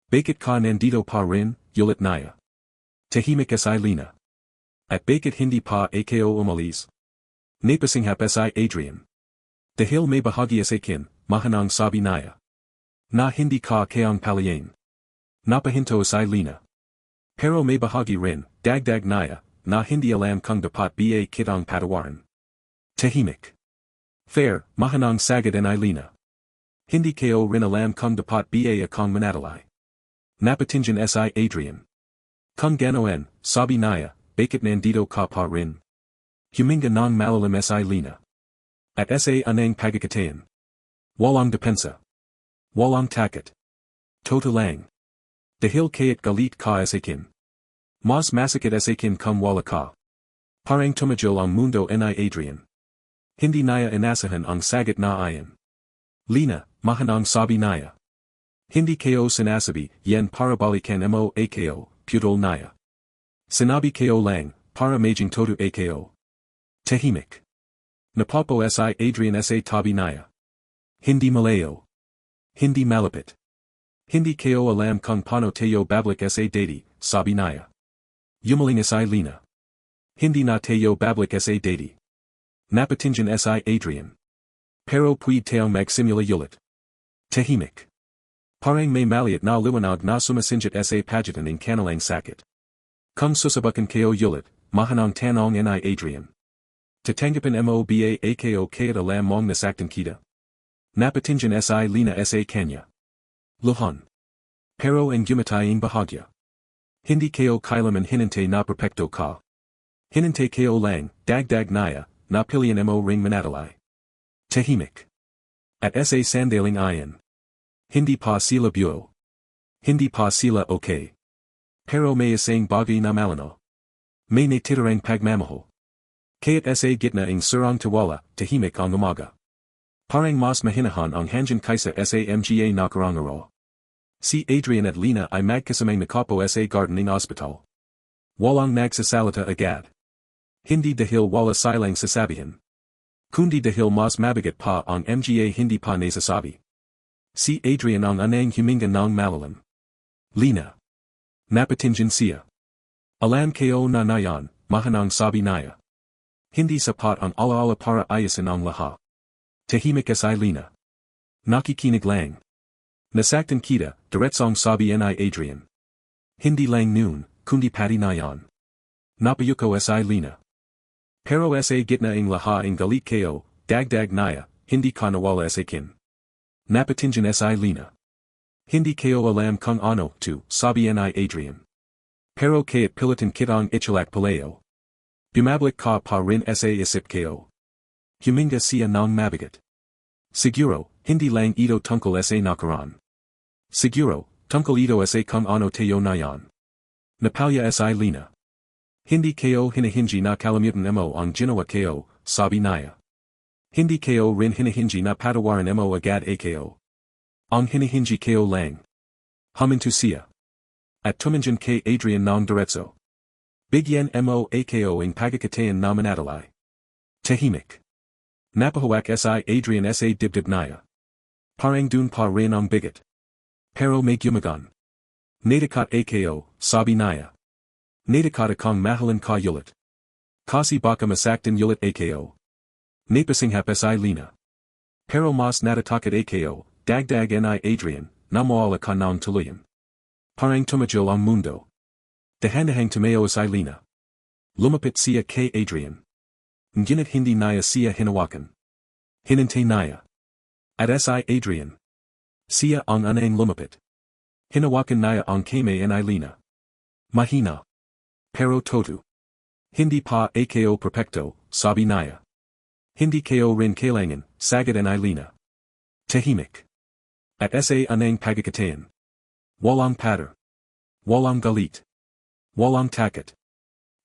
Bakit ka nandito pa rin, ulit niya. Tahimik si Lina. At bakit hindi pa ako umalis? Napasinghap si Adrian. Dahil may bahagi sa akin, mahanang sabi niya. Na hindi ka kayang palayan. Napahinto si Lina. Pero may bahagi rin, dagdag niya, na hindi alam kung dapat ba kitang patawarin. Tahimik. Fair, mahanang sagad ni Lina. Hindi kayo rin alam kung dapat ba akong manatili. Napatingin si Adrian. Kung ganoon, sabi niya, bakit nandito ka pa rin? Huminga ng malalim si Lina. At sa anang pagkakataon. Walang depensa. Walang takot. Toto lang. Dahil kaya't galit ka sa akin. Mas masakit sa akin kung wala ka. Parang tumajol ang mundo ni Adrian. Hindi niya inaasahan ang sagot na ayon. Lina, mahanang sabi niya. Hindi kayo sinasabi, yan para balikan mo ako, putol niya. Sinabi kayo lang, para maging toto ako. Tahimik. Napapo si Adrian sa tabi niya. Hindi malayo. Hindi malapit. Hindi kayo alam kung paano tayo bablik sa dati, sabi niya. Yumaling si Lina. Hindi na tayo bablik sa dati. Napatingin si Adrian. Pero pwede tayong magsimula ulit. Tahimik. Parang may maliit na liwanag na sumasinjit sa pagitan ng kanilang sakit. Kung susubukan kayo ulit, mahanang tanong ni Adrian. Tatanggapin mo ba ako kaya't alam mong nasaktan kita? Napatingin si Lina sa kanya. Luhan. Pero ang gumatayang bahagya. Hindi kayo kailanman hinintay na perpekto ka. Hinintay kayo lang, dagdag niya, na pilihan mo ring manatili. Tahimik. At sa sandaling ayan. Hindi pa sila buo. Hindi pa sila okay. Pero may isang bagay na malano. May natitirang pagmamahal. Kaya't sa gitna ng surang tiwala, tahimik ang umaga. Parang mas mahinahan ang hangin kaysa sa mga nakarangaro. Si Adrian at Lina ay magkasamang nakapo sa garden ng ospital. Walang nagsasalita agad. Hindi dahil wala silang sasabihin. Kundi dahil mas mabigat pa ang mga hindi pa nasasabi. Si Adrian ang anang huminga ng malalim. Lina. Napatingin siya. Alam kayo na nayan, mahanang sabi niya. Hindi sapat ang alaala para ayasin ang lahat. Tahimik si Lina. Nakikinig lang. Nasaktan kita, diretsong sabi ni Adrian. Hindi lang noon, kundi pati na yan. Napayuko si Lina. Pero sa gitna ng lahat ng galit kayo, dagdag niya, hindi ka nawala sa akin. Napatingin si Lina. Hindi kayo alam kung ano to, sabi ni Adrian. Pero kaya't pilitin kitang itchalak palayo. Bumabalik ka pa rin sa isip kayo. Huminga siya ng mabigat. Siguro, hindi lang ito tungkol sa nakaraan. Siguro, tungkol ito sa kung ano tayo na yan. Napalya si Lina. Hindi kayo hinahingi na kalimutan mo ang ginawa kayo, sabi niya. Hindi kayo rin hinahingi na patawarin mo agad ako. Ang hinahingi kayo lang. Huminto siya. At tumingin kay Adrian ng diretso. Bigyan mo ako ang pagkakataon na manatili. Tahimik. Napahawak si Adrian sa dibdib niya. Parang dun pa rin ang bigat. Pero may gumagan. Nadakat ako, sabi niya. Nadakat akong mahalin ka ulit. Kasi baka masaktan ulit ako. Napasinghap si Lina. Pero mas natatakot ako, dagdag ni Adrian, na mawala ka ng tuluyan. Parang tumajol ang mundo. Dahan-dahang tumayo si Lina. Lumapit siya kay Adrian. Ngunit hindi niya siya hinawakan. Hinintay niya. At si Adrian. Siya ang anang lumapit. Hinawakan niya ang kamay ni Lina. Mahina. Pero toto. Hindi pa ako perpekto, sabi niya. Hindi kayo rin kailangan, sagad ni Lina. Tahimik. At sa anang pagkakataon. Walang patter. Walang galit. Walang takot.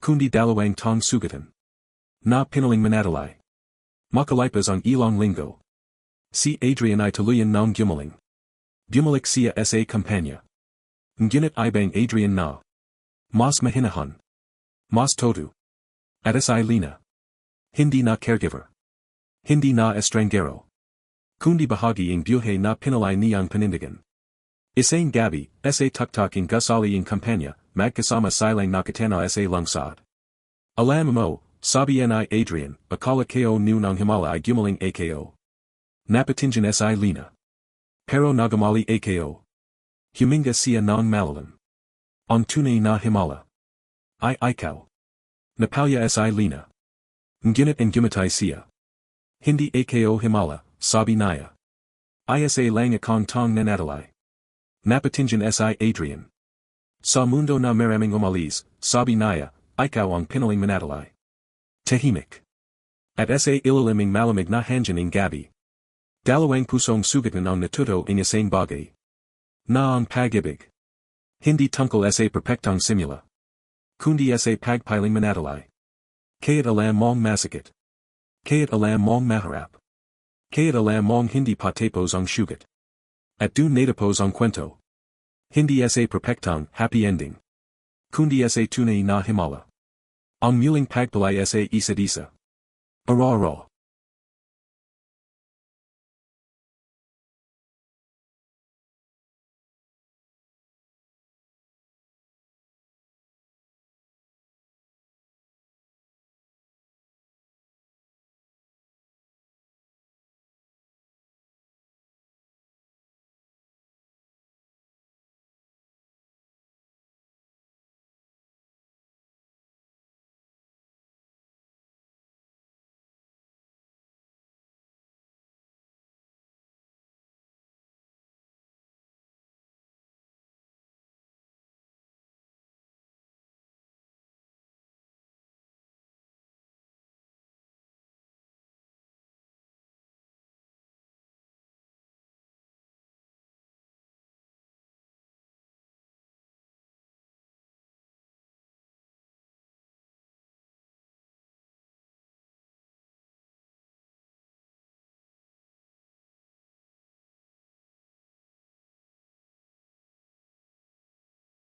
Kundi dalawang tong sugatan. Na pinaling manatili. Makalipas ang ilang linggo. Si Adrian ay tuluyan ng gumaling. Bumalik siya sa kampanya. Ngunit ibang Adrian na. Mas mahinahon. Mas todo. At sa Lina. Hindi na caregiver. Hindi na estranggero. Kundi bahagi ng buhay na pinalay niyang panindigan. Isang gabi, sa tuktaking gusali ng kampanya, magkasama silang nakatana sa lungsod. Alam mo, sabi ni Adrian, akala ko ng Himala ay gumaling ako. Napatingin sa Lina. Pero nagamali ako. Huminga siya ng malalim. Ang tunay na Himala. Ay ikaw. Napalya sa Lina. Ngunit ang gumatay siya. Hindi ako Himala, sabi niya. Isa lang akong tong nanadalay. Napatingin sa Adrian. Sa mundo na maraming umalis, sabi niya, ikaw ang pinaling manadalay. Tahimik. At sa ilaliming malamig na hangin ng gabi. Dalawang pusong sugatan ang natuto ng isang bagay. Na ang pag-ibig. Hindi tungkol sa perpektong simula. Kundi sa pagpiling manadalay. Kaya't alam mong masakit. Kaya't alam mong maharap. Kaya't alam mong hindi patapos ang sugat. At dun natapos ang kwento. Hindi sa perpektong happy ending. Kundi sa tunay na Himala. Ang muling pagpalay sa isa-isa. Ara-ara.